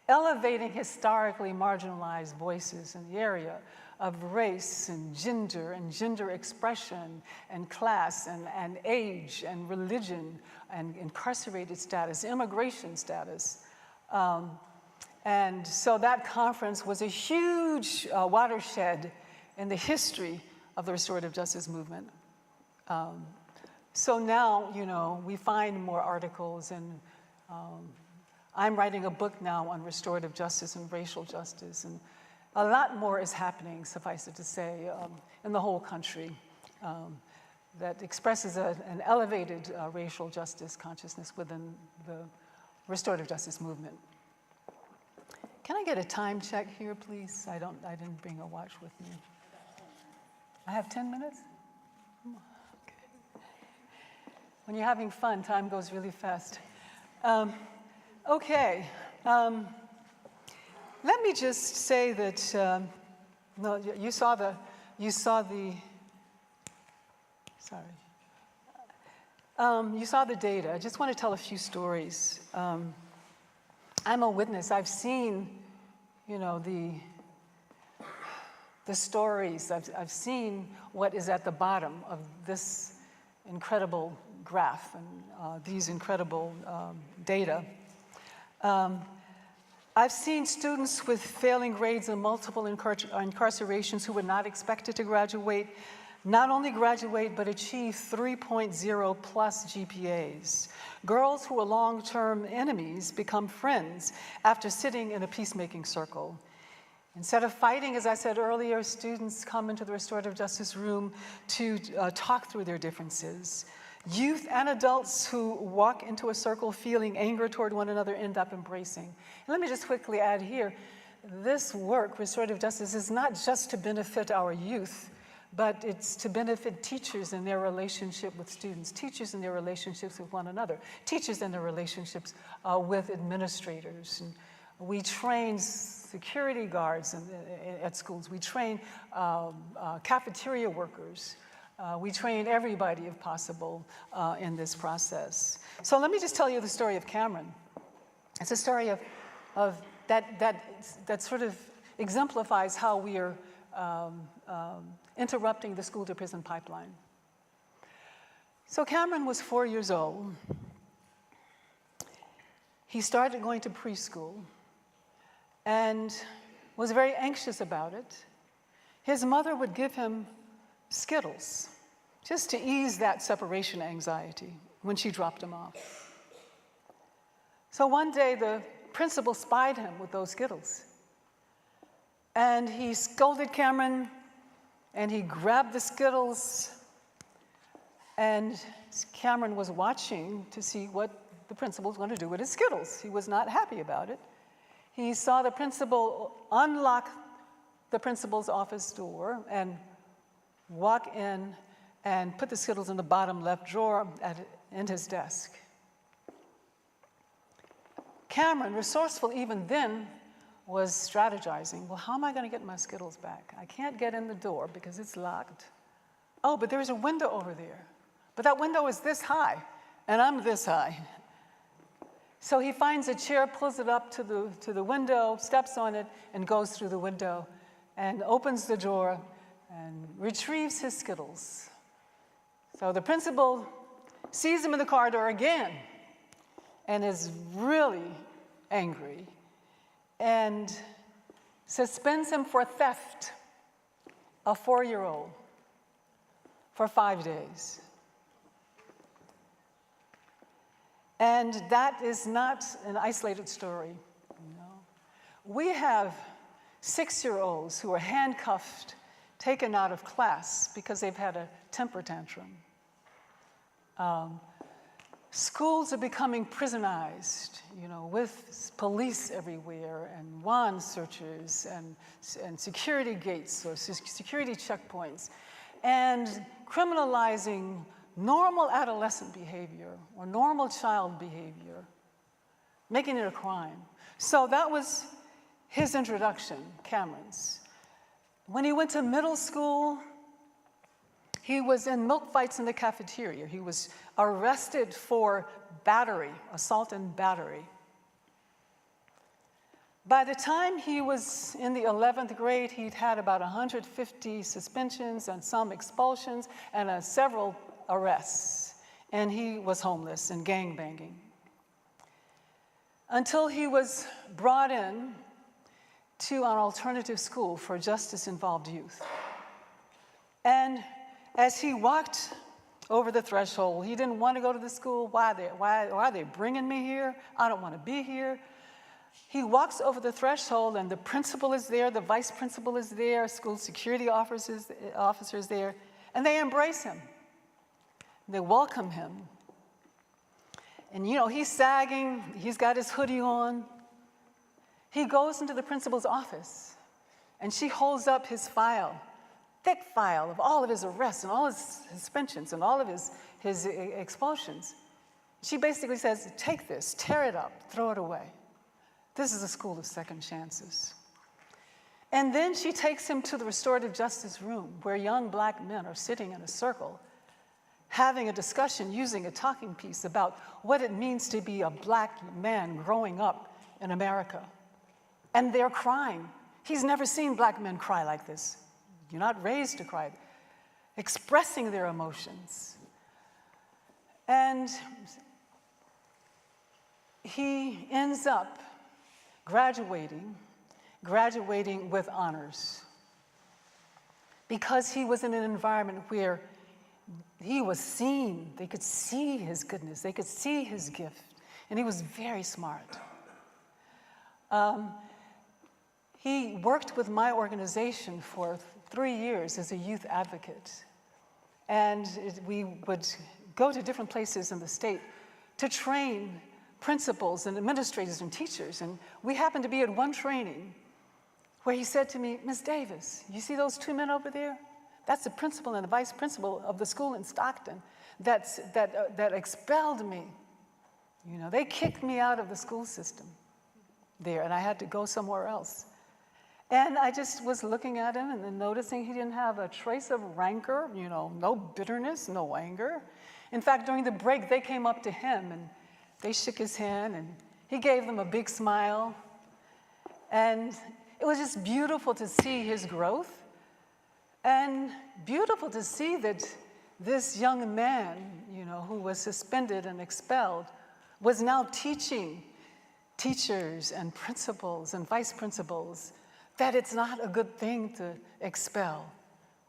D: Elevating historically marginalized voices in the area of race and gender expression and class and age and religion and incarcerated status, immigration status. And so that conference was a huge watershed in the history of the restorative justice movement. So now, we find more articles, and I'm writing a book now on restorative justice and racial justice, and a lot more is happening, suffice it to say, in the whole country that expresses an elevated racial justice consciousness within the restorative justice movement. Can I get a time check here, please? I didn't bring a watch with me. I have 10 minutes? Okay. When you're having fun, time goes really fast. Okay. let me just say that, no, you saw the, sorry. You saw the data. I just want to tell a few stories. I'm a witness. I've seen, you know, the stories. I've seen what is at the bottom of this incredible graph and these incredible data. I've seen students with failing grades in multiple incarcerations who were not expected to graduate, not only graduate, but achieve 3.0 plus GPAs. Girls who were long-term enemies become friends after sitting in a peacemaking circle. Instead of fighting, as I said earlier, students come into the restorative justice room to talk through their differences. Youth and adults who walk into a circle feeling anger toward one another end up embracing. And let me just quickly add here, this work, restorative justice, is not just to benefit our youth, but it's to benefit teachers in their relationship with students, teachers in their relationships with one another, teachers in their relationships with administrators. And we train security guards at schools. We train cafeteria workers. We train everybody, if possible, in this process. So let me just tell you the story of Cameron. It's a story of that sort of exemplifies how we are interrupting the school-to-prison pipeline. So Cameron was 4 years old. He started going to preschool and was very anxious about it. His mother would give him Skittles, just to ease that separation anxiety when she dropped him off. So one day the principal spied him with those Skittles. And he scolded Cameron, and he grabbed the Skittles, and Cameron was watching to see what the principal was going to do with his Skittles. He was not happy about it. He saw the principal unlock the principal's office door and walk in and put the Skittles in the bottom left drawer in his desk. Cameron, resourceful even then, was strategizing. Well, how am I going to get my Skittles back? I can't get in the door because it's locked. Oh, but there's a window over there. But that window is this high, and I'm this high. So he finds a chair, pulls it up to the window, steps on it, and goes through the window, and opens the door, and retrieves his Skittles. So the principal sees him in the corridor again, and is really angry, and suspends him for theft, a 4-year-old, for 5 days. And that is not an isolated story. You know? We have 6-year-olds who are handcuffed, taken out of class because they've had a temper tantrum. Schools are becoming prisonized, you know, with police everywhere and wand searchers and security gates or security checkpoints, and criminalizing normal adolescent behavior or normal child behavior, making it a crime. So that was his introduction, Cameron's. When he went to middle school, he was in milk fights in the cafeteria. He was arrested for battery, assault and battery. By the time he was in the 11th grade, he'd had about 150 suspensions and some expulsions and several arrests. And he was homeless and gangbanging. Until he was brought in to an alternative school for justice-involved youth. And as he walked over the threshold, he didn't want to go to the school. Why are they bringing me here? I don't want to be here. He walks over the threshold, and the principal is there, the vice principal is there, school security officers there, and they embrace him. They welcome him. And you know, he's sagging, he's got his hoodie on. He goes into the principal's office, and she holds up his file, thick file of all of his arrests and all his suspensions and all of his expulsions. She basically says, take this, tear it up, throw it away. This is a school of second chances. And then she takes him to the restorative justice room where young black men are sitting in a circle having a discussion using a talking piece about what it means to be a black man growing up in America. And they're crying. He's never seen black men cry like this. You're not raised to cry. Expressing their emotions. And he ends up graduating with honors because he was in an environment where he was seen. They could see his goodness. They could see his gift. And he was very smart. He worked with my organization for 3 years as a youth advocate. And we would go to different places in the state to train principals and administrators and teachers. And we happened to be at one training where he said to me, "Ms. Davis, you see those 2 men over there? That's the principal and the vice principal of the school in Stockton that expelled me. You know, they kicked me out of the school system there, and I had to go somewhere else." And I just was looking at him and then noticing he didn't have a trace of rancor, you know, no bitterness, no anger. In fact, during the break, they came up to him and they shook his hand and he gave them a big smile. And it was just beautiful to see his growth and beautiful to see that this young man, you know, who was suspended and expelled was now teaching teachers and principals and vice principals that it's not a good thing to expel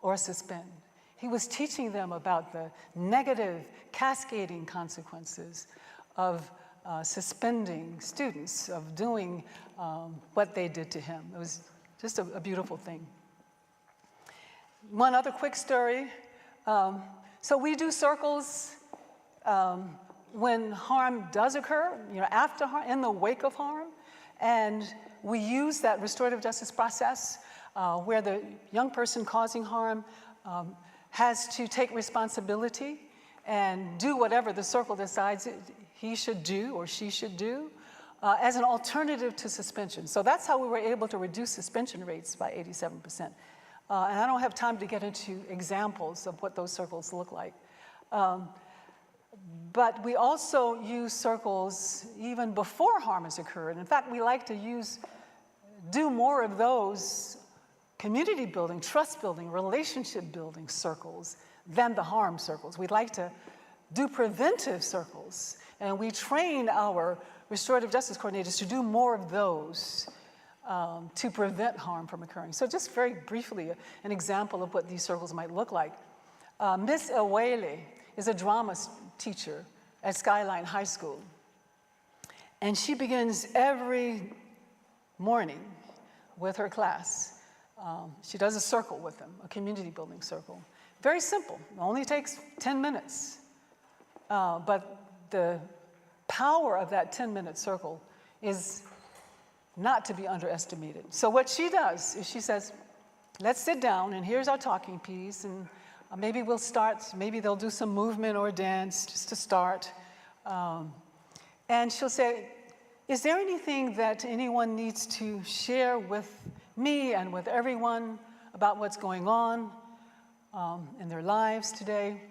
D: or suspend. He was teaching them about the negative cascading consequences of suspending students, of doing what they did to him. It was just a beautiful thing. One other quick story. So we do circles when harm does occur, you know, after harm, in the wake of harm, and we use that restorative justice process where the young person causing harm has to take responsibility and do whatever the circle decides he should do or she should do as an alternative to suspension. So that's how we were able to reduce suspension rates by 87%. And I don't have time to get into examples of what those circles look like. But we also use circles even before harm has occurred. In fact, we like to do more of those community building, trust building, relationship building circles than the harm circles. We'd like to do preventive circles. And we train our restorative justice coordinators to do more of those to prevent harm from occurring. So just very briefly, an example of what these circles might look like. Miss Awele is a drama teacher at Skyline High School. And she begins every morning with her class. She does a circle with them, a community building circle. Very simple, it only takes 10 minutes. But the power of that 10-minute circle is not to be underestimated. So what she does is she says, let's sit down and here's our talking piece and maybe we'll start, maybe they'll do some movement or dance just to start. And she'll say, is there anything that anyone needs to share with me and with everyone about what's going on in their lives today?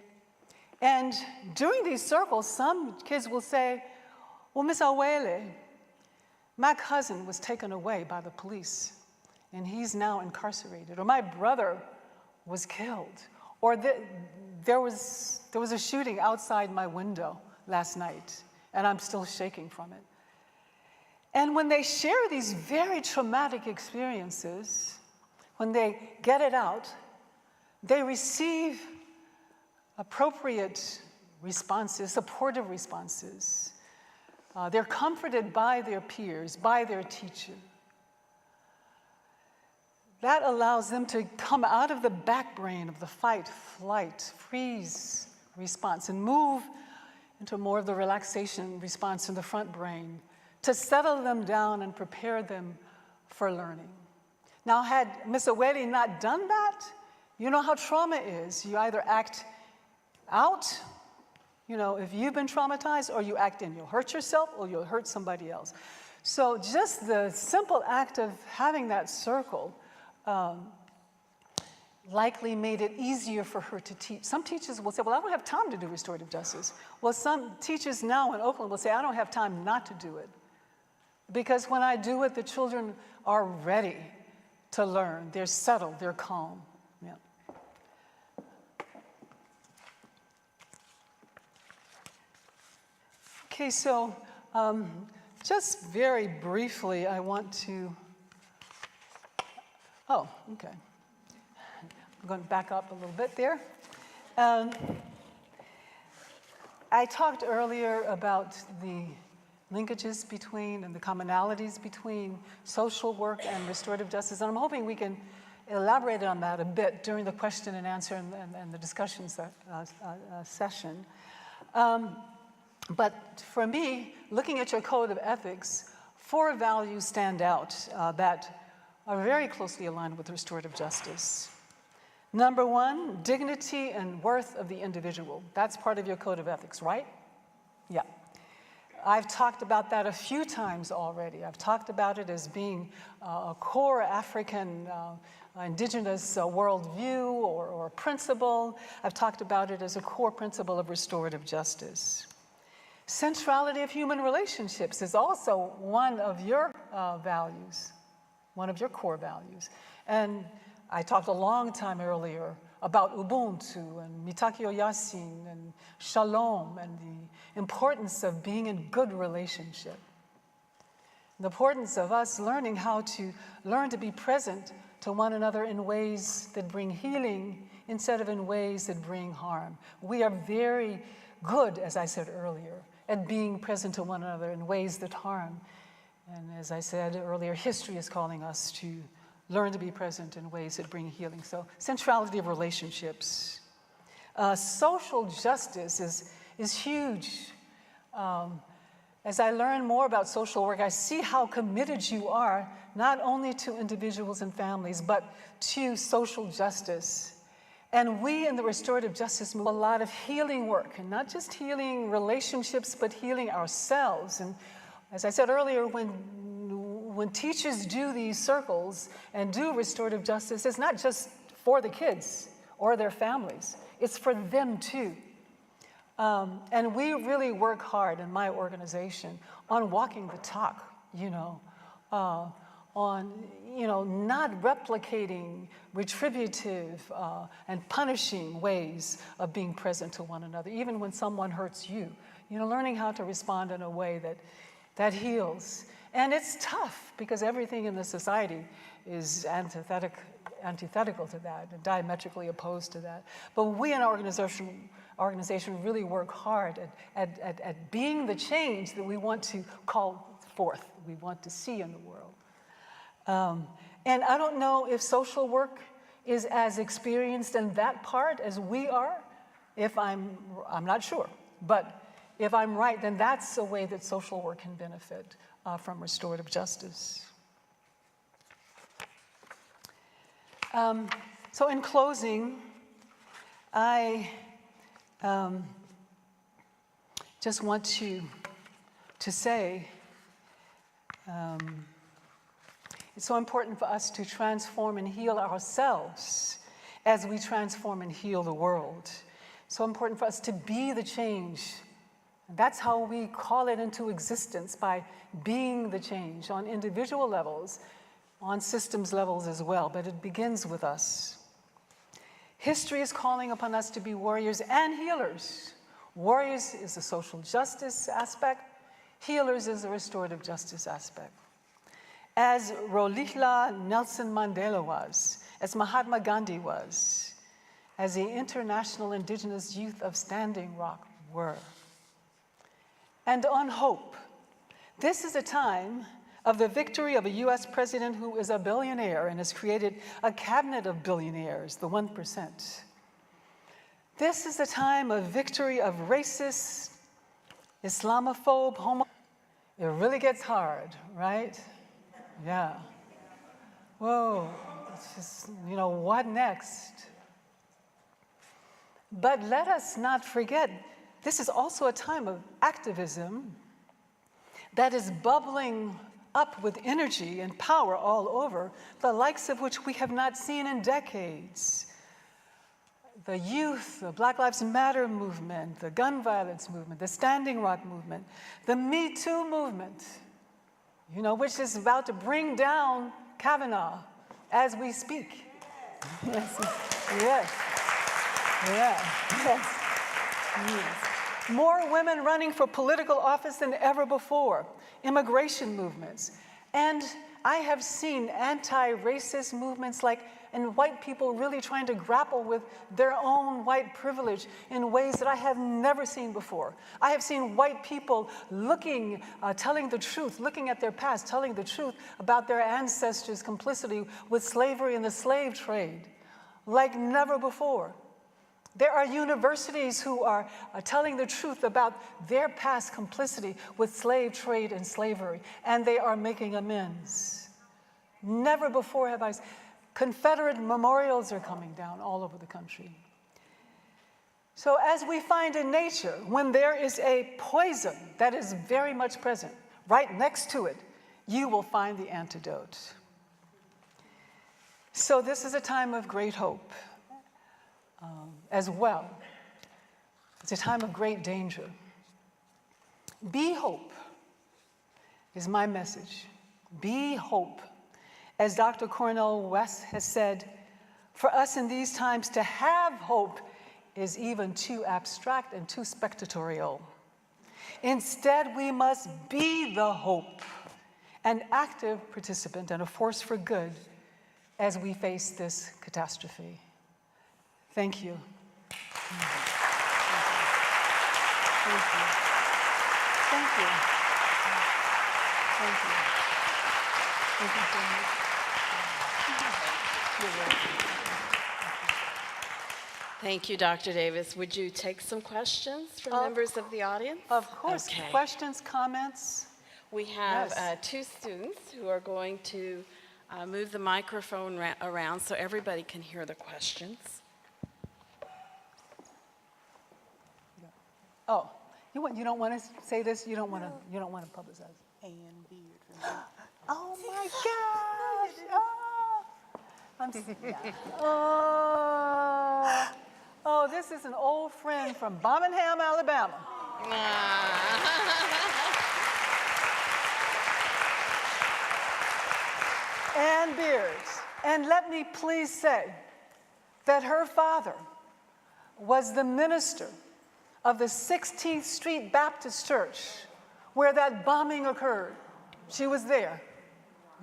D: And during these circles, some kids will say, well, Miss Awele, my cousin was taken away by the police and he's now incarcerated. Or my brother was killed. Or there was a shooting outside my window last night and I'm still shaking from it. And when they share these very traumatic experiences, when they get it out, they receive appropriate responses, supportive responses. They're comforted by their peers, by their teacher. That allows them to come out of the back brain of the fight, flight, freeze response and move into more of the relaxation response in the front brain to settle them down and prepare them for learning. Now, had Miss Awele not done that, you know how trauma is. You either act out, you know, if you've been traumatized, or you act in. You'll hurt yourself or you'll hurt somebody else. So just the simple act of having that circle likely made it easier for her to teach. Some teachers will say, well, I don't have time to do restorative justice. Well, some teachers now in Oakland will say, I don't have time not to do it. Because when I do it, the children are ready to learn. They're settled, they're calm. Yeah. Okay, so just very briefly, I want to, oh, okay. I'm going to back up a little bit there. I talked earlier about the linkages between and the commonalities between social work and restorative justice, and I'm hoping we can elaborate on that a bit during the question and answer and the discussion session. But for me, looking at your code of ethics, 4 values stand out that are very closely aligned with restorative justice. Number 1, dignity and worth of the individual. That's part of your code of ethics, right? Yeah. I've talked about that a few times already. I've talked about it as being a core African Indigenous worldview or principle. I've talked about it as a core principle of restorative justice. Centrality of human relationships is also one of your values, one of your core values. And I talked a long time earlier about Ubuntu and Mitakio Yasin and Shalom and the importance of being in good relationship. The importance of us learning how to learn to be present to one another in ways that bring healing instead of in ways that bring harm. We are very good, as I said earlier, at being present to one another in ways that harm. And as I said earlier, history is calling us to learn to be present in ways that bring healing. So centrality of relationships. Social justice is huge. As I learn more about social work, I see how committed you are, not only to individuals and families, but to social justice. And we in the restorative justice move a lot of healing work, and not just healing relationships, but healing ourselves. And as I said earlier, when teachers do these circles and do restorative justice, it's not just for the kids or their families, it's for them too. And we really work hard in my organization on walking the talk, on not replicating retributive and punishing ways of being present to one another, even when someone hurts you. Learning how to respond in a way that heals. And it's tough because everything in the society is antithetical to that and diametrically opposed to that. But we in our organization really work hard at being the change that we want to call forth, we want to see in the world. And I don't know if social work is as experienced in that part as we are. I'm not sure, but if I'm right, then that's a way that social work can benefit from restorative justice. So in closing, I just want to say it's so important for us to transform and heal ourselves as we transform and heal the world. So important for us to be the change. That's how we call it into existence, by being the change on individual levels, on systems levels as well, but it begins with us. History is calling upon us to be warriors and healers. Warriors is the social justice aspect, healers is the restorative justice aspect. As Rolihlahla Nelson Mandela was, as Mahatma Gandhi was, as the International Indigenous Youth of Standing Rock were. And on hope, this is a time of the victory of a US president who is a billionaire and has created a cabinet of billionaires, the 1%. This is a time of victory of racist, Islamophobe, It really gets hard, right? Yeah. Whoa, it's just, what next? But let us not forget, this is also a time of activism that is bubbling up with energy and power all over, the likes of which we have not seen in decades. The youth, the Black Lives Matter movement, the gun violence movement, the Standing Rock movement, the Me Too movement, which is about to bring down Kavanaugh as we speak. Yes, yes, yes. More women running for political office than ever before, immigration movements. And I have seen anti-racist movements and white people really trying to grapple with their own white privilege in ways that I have never seen before. I have seen white people telling the truth, looking at their past, telling the truth about their ancestors' complicity with slavery and the slave trade, like never before. There are universities who are telling the truth about their past complicity with slave trade and slavery, and they are making amends. Never before have I seen. Confederate memorials are coming down all over the country. So as we find in nature, when there is a poison that is very much present, right next to it, you will find the antidote. So this is a time of great hope as well. It's a time of great danger. Be hope is my message. Be hope. As Dr. Cornel West has said, for us in these times to have hope is even too abstract and too spectatorial. Instead, we must be the hope, an active participant and a force for good as we face this catastrophe. Thank you. Thank you. Thank you. Thank you. Thank you so much.
A: Thank you, Dr. Davis. Would you take some questions from members of the audience?
D: Of course.
A: Okay.
D: Questions, comments?
A: We have
D: Yes.
A: two students who are going to move the microphone around so everybody can hear the questions.
D: Oh, you don't want to say this? You don't want to publicize?
E: A and B.
D: Oh my gosh! Oh, this is an old friend from Birmingham, Alabama. Ann Beards. And let me please say that her father was the minister of the 16th Street Baptist Church where that bombing occurred. She was there.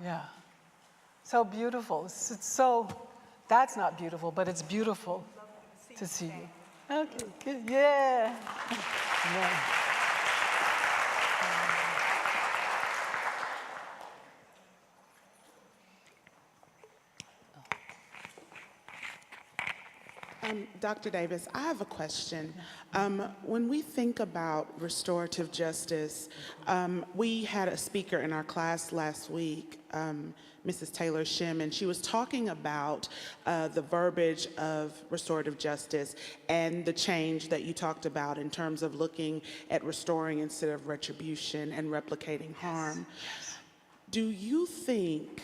D: Yeah. So beautiful. That's not beautiful, but it's beautiful to see you. Okay, good. Yeah. Yeah.
E: Dr. Davis, I have a question. When we think about restorative justice, we had a speaker in our class last week, Mrs. Taylor Shim, and she was talking about the verbiage of restorative justice and the change that you talked about in terms of looking at restoring instead of retribution and replicating harm. Yes. Do you think,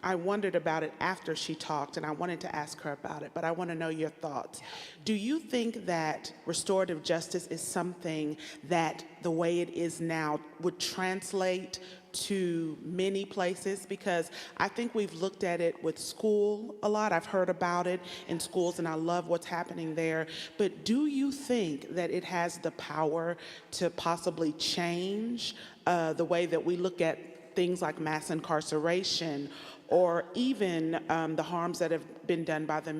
E: I wondered about it after she talked, and I wanted to ask her about it, but I want to know your thoughts. Do you think that restorative justice is something that the way it is now would translate to many places? Because I think we've looked at it with school a lot. I've heard about it in schools, and I love what's happening there. But do you think that it has the power to possibly change the way that we look at things like mass incarceration, or even the harms that have been done by the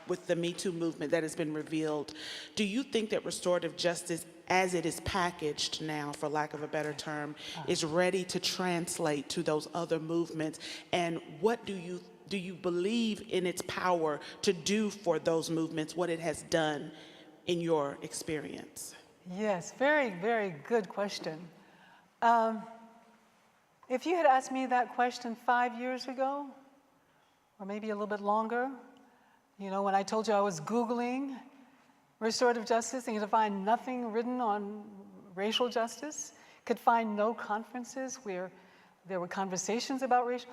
E: with the Me Too movement that has been revealed? Do you think that restorative justice, as it is packaged now, for lack of a better term, is ready to translate to those other movements? And what do you believe in its power to do for those movements, what it has done in your experience?
D: Yes, very, very good question. If you had asked me that question 5 years ago, or maybe a little bit longer, when I told you I was Googling restorative justice and could find nothing written on racial justice, could find no conferences where There were conversations about racial.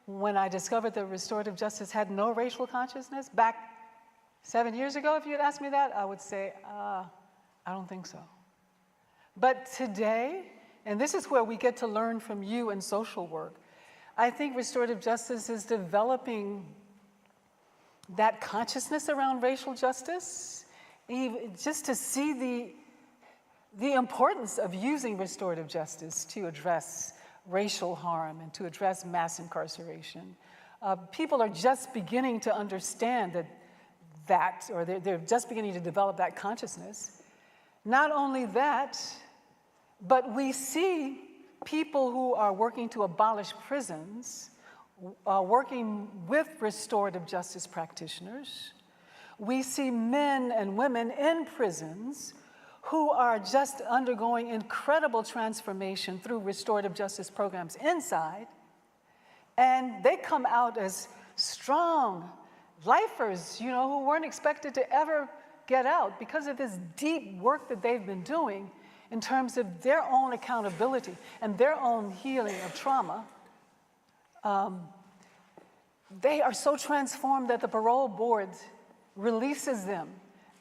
D: When I discovered that restorative justice had no racial consciousness, back 7 years ago, if you had asked me that, I would say, I don't think so. But today, and this is where we get to learn from you in social work, I think restorative justice is developing that consciousness around racial justice, just to see the importance of using restorative justice to address racial harm and to address mass incarceration. People are just beginning to understand or they're just beginning to develop that consciousness. Not only that, but we see people who are working to abolish prisons, working with restorative justice practitioners. We see men and women in prisons who are just undergoing incredible transformation through restorative justice programs inside, and they come out as strong lifers, who weren't expected to ever get out because of this deep work that they've been doing in terms of their own accountability and their own healing of trauma. They are so transformed that the parole board releases them,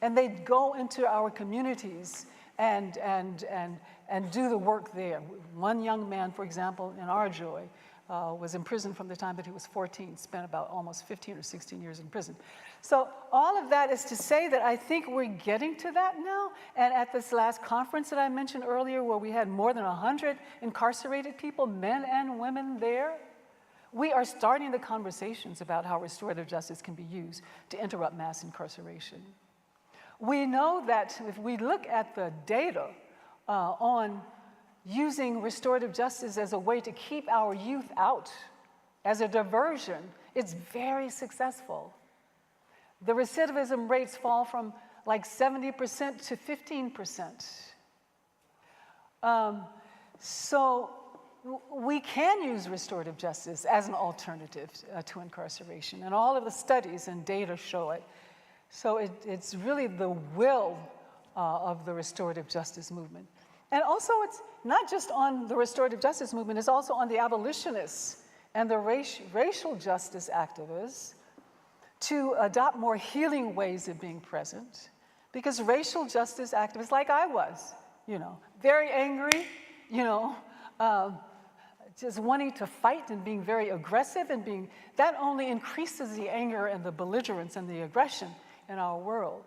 D: and they go into our communities and do the work there. One young man, for example, in our joy, was in prison from the time that he was 14, spent about almost 15 or 16 years in prison. So all of that is to say that I think we're getting to that now. And at this last conference that I mentioned earlier, where we had more than 100 incarcerated people, men and women there, we are starting the conversations about how restorative justice can be used to interrupt mass incarceration. We know that if we look at the data on using restorative justice as a way to keep our youth out, as a diversion, it's very successful. The recidivism rates fall from like 70% to 15%. So we can use restorative justice as an alternative to incarceration, and all of the studies and data show it. So it's really the will of the restorative justice movement. And also, it's not just on the restorative justice movement, it's also on the abolitionists and the racial justice activists to adopt more healing ways of being present. Because racial justice activists, like I was, very angry, just wanting to fight and being very aggressive and that only increases the anger and the belligerence and the aggression in our world.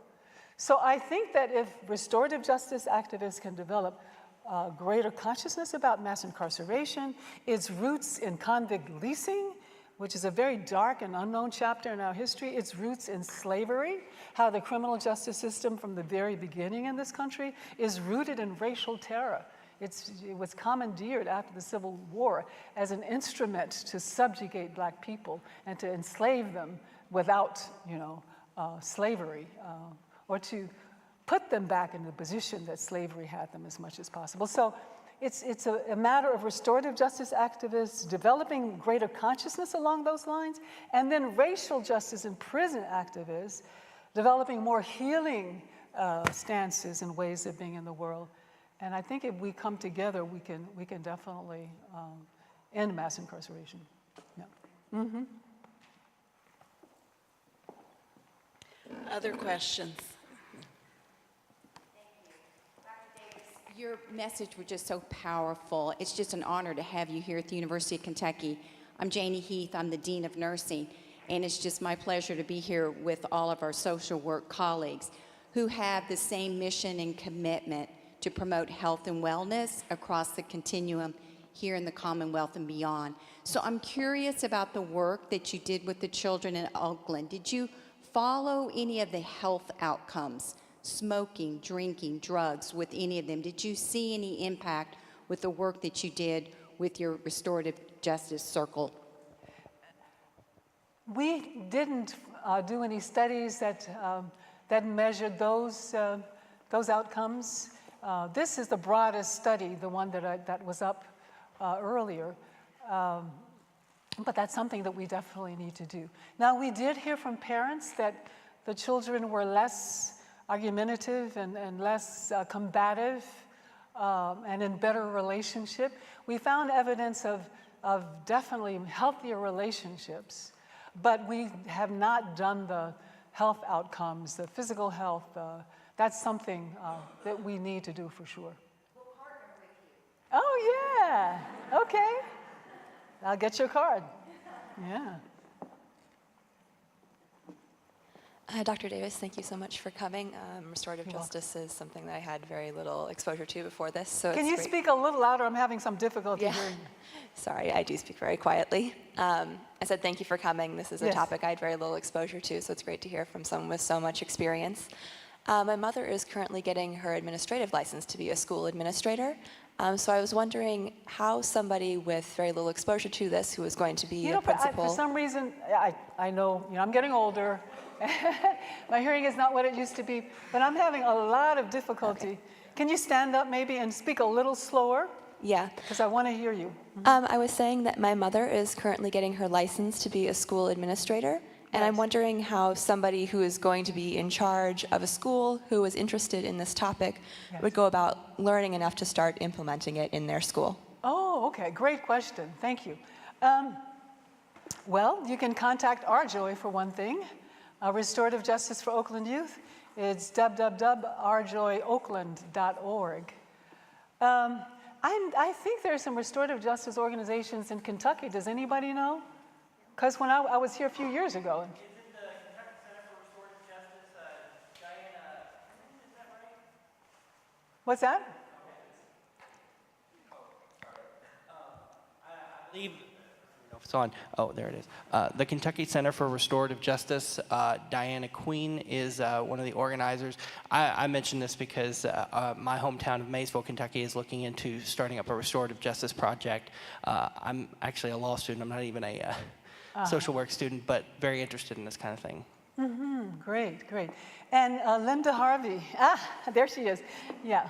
D: So I think that if restorative justice activists can develop greater consciousness about mass incarceration, its roots in convict leasing, which is a very dark and unknown chapter in our history, its roots in slavery, how the criminal justice system from the very beginning in this country is rooted in racial terror. It was commandeered after the Civil War as an instrument to subjugate black people and to enslave them without, slavery, or to put them back in the position that slavery had them as much as possible. So it's a matter of restorative justice activists developing greater consciousness along those lines, and then racial justice and prison activists developing more healing stances and ways of being in the world. And I think if we come together, we can definitely end mass incarceration. Yeah. Mm-hmm.
A: Other questions?
F: Your message was just so powerful. It's just an honor to have you here at the University of Kentucky. I'm Janie Heath. I'm the Dean of Nursing, and it's just my pleasure to be here with all of our social work colleagues who have the same mission and commitment to promote health and wellness across the continuum here in the Commonwealth and beyond. So I'm curious about the work that you did with the children in Auckland. Did you follow any of the health outcomes? Smoking, drinking, drugs with any of them? Did you see any impact with the work that you did with your restorative justice circle?
D: We didn't do any studies that measured those outcomes. This is the broadest study, the one that was up earlier. But that's something that we definitely need to do. Now, we did hear from parents that the children were less argumentative and less combative and in better relationship. We found evidence of of definitely healthier relationships, but we have not done the health outcomes, the physical health. That's something that we need to do for sure.
F: We'll partner with you.
D: Oh, yeah. Okay. I'll get your card. Yeah.
G: Dr. Davis, thank you so much for coming. Restorative justice is something that I had very little exposure to before this, so
D: Can
G: it's
D: you
G: great.
D: speak a little louder? I'm having some difficulty
G: Yeah.
D: hearing you.
G: Sorry, I do speak very quietly. I said thank you for coming. This is a
D: Yes.
G: topic I had very little exposure to, so it's great to hear from someone with so much experience. My mother is currently getting her administrative license to be a school administrator. So I was wondering how somebody with very little exposure to this, who is going to be a principal.
D: For some reason, I know, I'm getting older. My hearing is not what it used to be, but I'm having a lot of difficulty.
G: Okay.
D: Can you stand up maybe and speak a little slower?
G: Yeah.
D: Because I want to hear you.
G: I was saying that my mother is currently getting her license to be a school administrator, and I'm
D: Yes.
G: wondering how somebody who is going to be in charge of a school who is interested in this topic
D: Yes.
G: would go about learning enough to start implementing it in their school.
D: Oh, okay. Great question. Thank you. Well, you can contact RJOY for one thing. Restorative Justice for Oakland Youth. It's www.rjoyoakland.org. I think there's some restorative justice organizations in Kentucky. Does anybody know? Because when I was here a few years ago.
H: Is it the Kentucky Center for Restorative Justice, Diana, is that right?
D: What's that?
H: I believe, if it's on, oh, there it is. The Kentucky Center for Restorative Justice, Diana Queen is one of the organizers. I mention this because my hometown of Maysville, Kentucky is looking into starting up a restorative justice project. I'm actually a law student. I'm not even a social work student, but very interested in this kind of thing.
D: Great, great. And Linda Harvey. There she is. Yeah.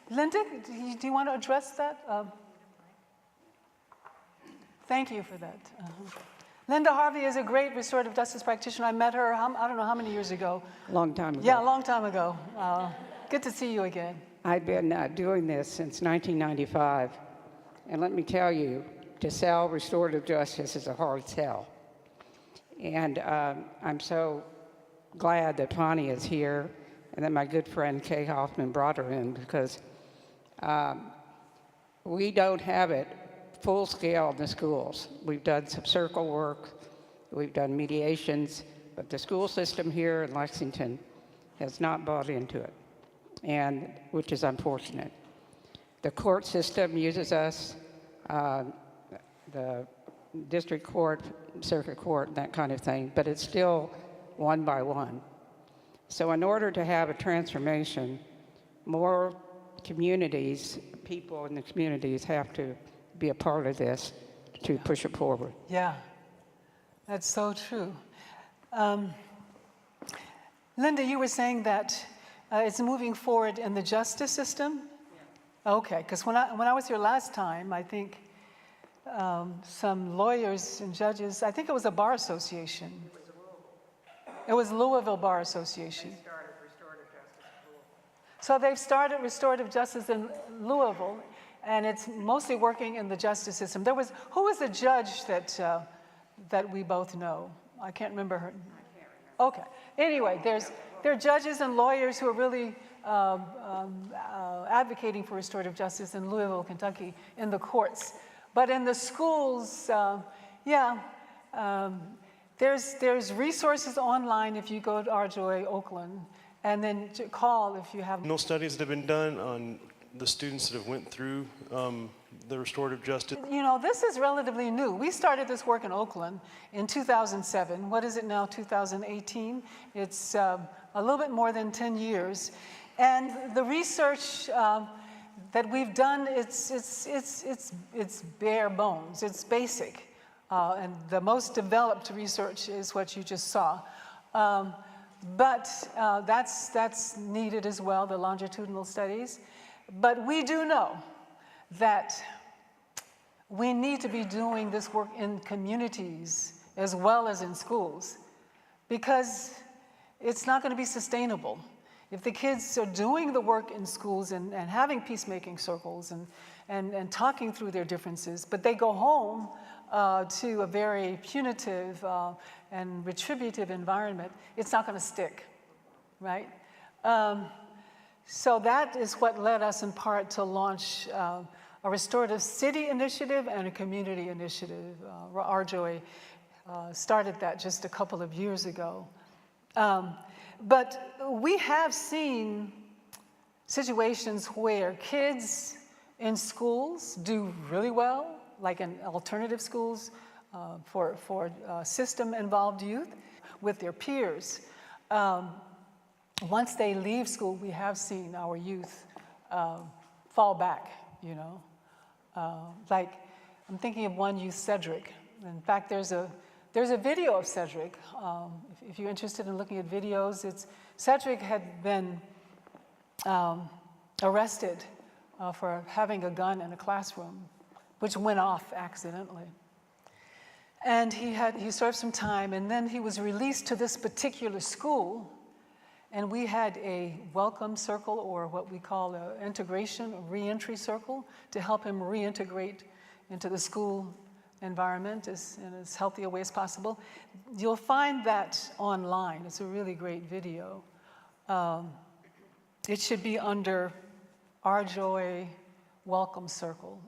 D: Linda, do you want to address that? Thank you for that. Linda Harvey is a great restorative justice practitioner. I met her, I don't know how many years ago.
I: Long time ago.
D: Yeah, a long time ago. Good to see you again.
I: I've been doing this since 1995. And let me tell you, to sell restorative justice is a hard sell. And I'm so glad that Fania is here and that my good friend Kay Hoffman brought her in, because we don't have it full scale in the schools. We've done some circle work, we've done mediations, but the school system here in Lexington has not bought into it, and which is unfortunate. The court system uses us, the district court, circuit court, that kind of thing, but it's still one by one. So in order to have a transformation, more communities, people in the communities have to be a part of this to push it forward.
D: Yeah, that's so true. Linda, you were saying that it's moving forward in the justice system? Yeah. Okay, because when I was here last time, I think some lawyers and judges, I think it was a bar association. It was Louisville Bar Association.
I: They started restorative justice in Louisville.
D: So they've started restorative justice in Louisville, and it's mostly working in the justice system. Who was the judge that we both know? I can't remember her. Okay. Anyway, there are judges and lawyers who are really advocating for restorative justice in Louisville, Kentucky, in the courts. But in the schools, there's resources online if you go to RJOY Oakland, and then call if you have.
J: No studies that have been done on the students that have went through the restorative justice.
D: You know, this is relatively new. We started this work in Oakland in 2007. What is it now, 2018? It's a little bit more than 10 years. And the research that we've done, it's bare bones. It's basic. And the most developed research is what you just saw. But that's needed as well, the longitudinal studies. But we do know that we need to be doing this work in communities as well as in schools, because it's not going to be sustainable If the kids are doing the work in schools and having peacemaking circles and talking through their differences, but they go home to a very punitive and retributive environment, it's not going to stick, right? So that is what led us in part to launch a restorative city initiative and a community initiative. RJOY started that just a couple of years ago. But we have seen situations where kids in schools do really well, like in alternative schools for system-involved youth with their peers. Once they leave school, we have seen our youth fall back, you know. Like, I'm thinking of one youth, Cedric. In fact, there's a video of Cedric. If you're interested in looking at videos, Cedric had been arrested for having a gun in a classroom, which went off accidentally. And he served some time, and then he was released to this particular school, and we had a welcome circle, or what we call an integration, a reentry circle, to help him reintegrate into the school environment in as healthy a way as possible. You'll find that online. It's a really great video. It should be under RJOY Welcome Circle.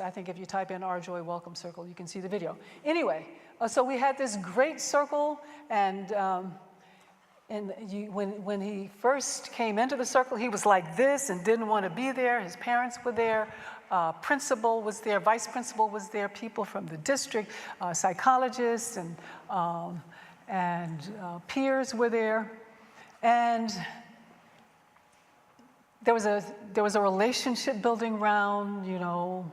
D: I think if you type in RJOY Welcome Circle, you can see the video. Anyway, so we had this great circle, and when he first came into the circle, he was like this and didn't want to be there. His parents were there. Principal was there, vice principal was there, people from the district, psychologists and peers were there. And there was a relationship building round, you know,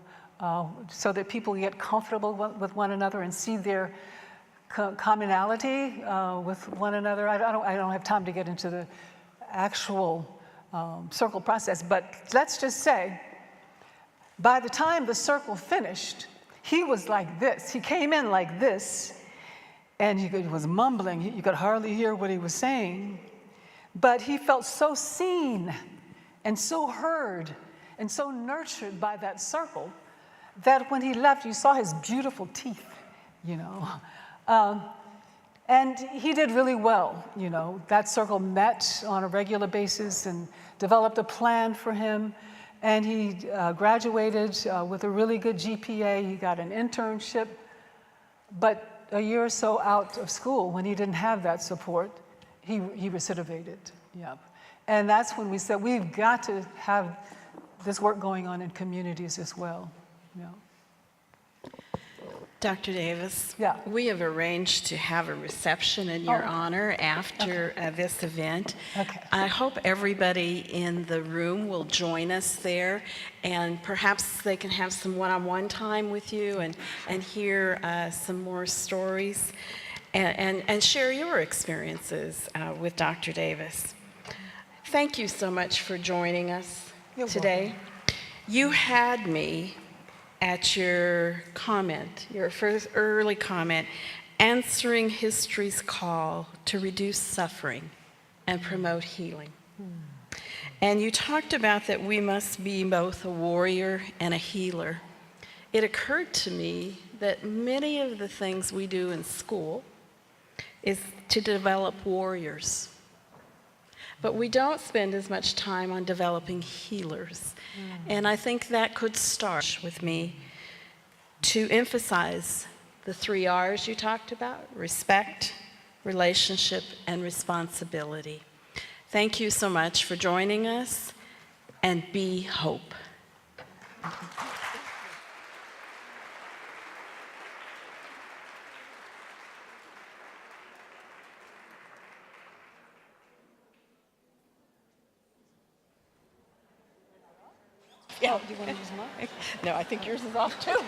D: so that people get comfortable with one another and see their commonality with one another. I don't have time to get into the actual circle process, but let's just say, by the time the circle finished, he was like this. He came in like this, and he was mumbling. You could hardly hear what he was saying. But he felt so seen and so heard and so nurtured by that circle that when he left, you saw his beautiful teeth, you know. And he did really well, you know. That circle met on a regular basis and developed a plan for him. And he graduated with a really good GPA. He got an internship. But a year or so out of school, when he didn't have that support, he recidivated. Yep. And that's when we said, we've got to have this work going on in communities as well. Yeah.
A: Dr. Davis,
D: yeah.
A: We have arranged to have a reception in your honor after this event.
D: Okay.
A: I hope everybody in the room will join us there, and perhaps they can have some one-on-one time with you and hear some more stories and share your experiences with Dr. Davis. Thank you so much for joining us today. You had me at your comment, your first early comment, answering history's call to reduce suffering and promote healing. And you talked about that we must be both a warrior and a healer. It occurred to me that many of the things we do in school is to develop warriors. But we don't spend as much time on developing healers. And I think that could start with me to emphasize the 3 R's you talked about: respect, relationship, and responsibility. Thank you so much for joining us, and be hope. Yeah, do you want to use mine? No, I think yours is off too.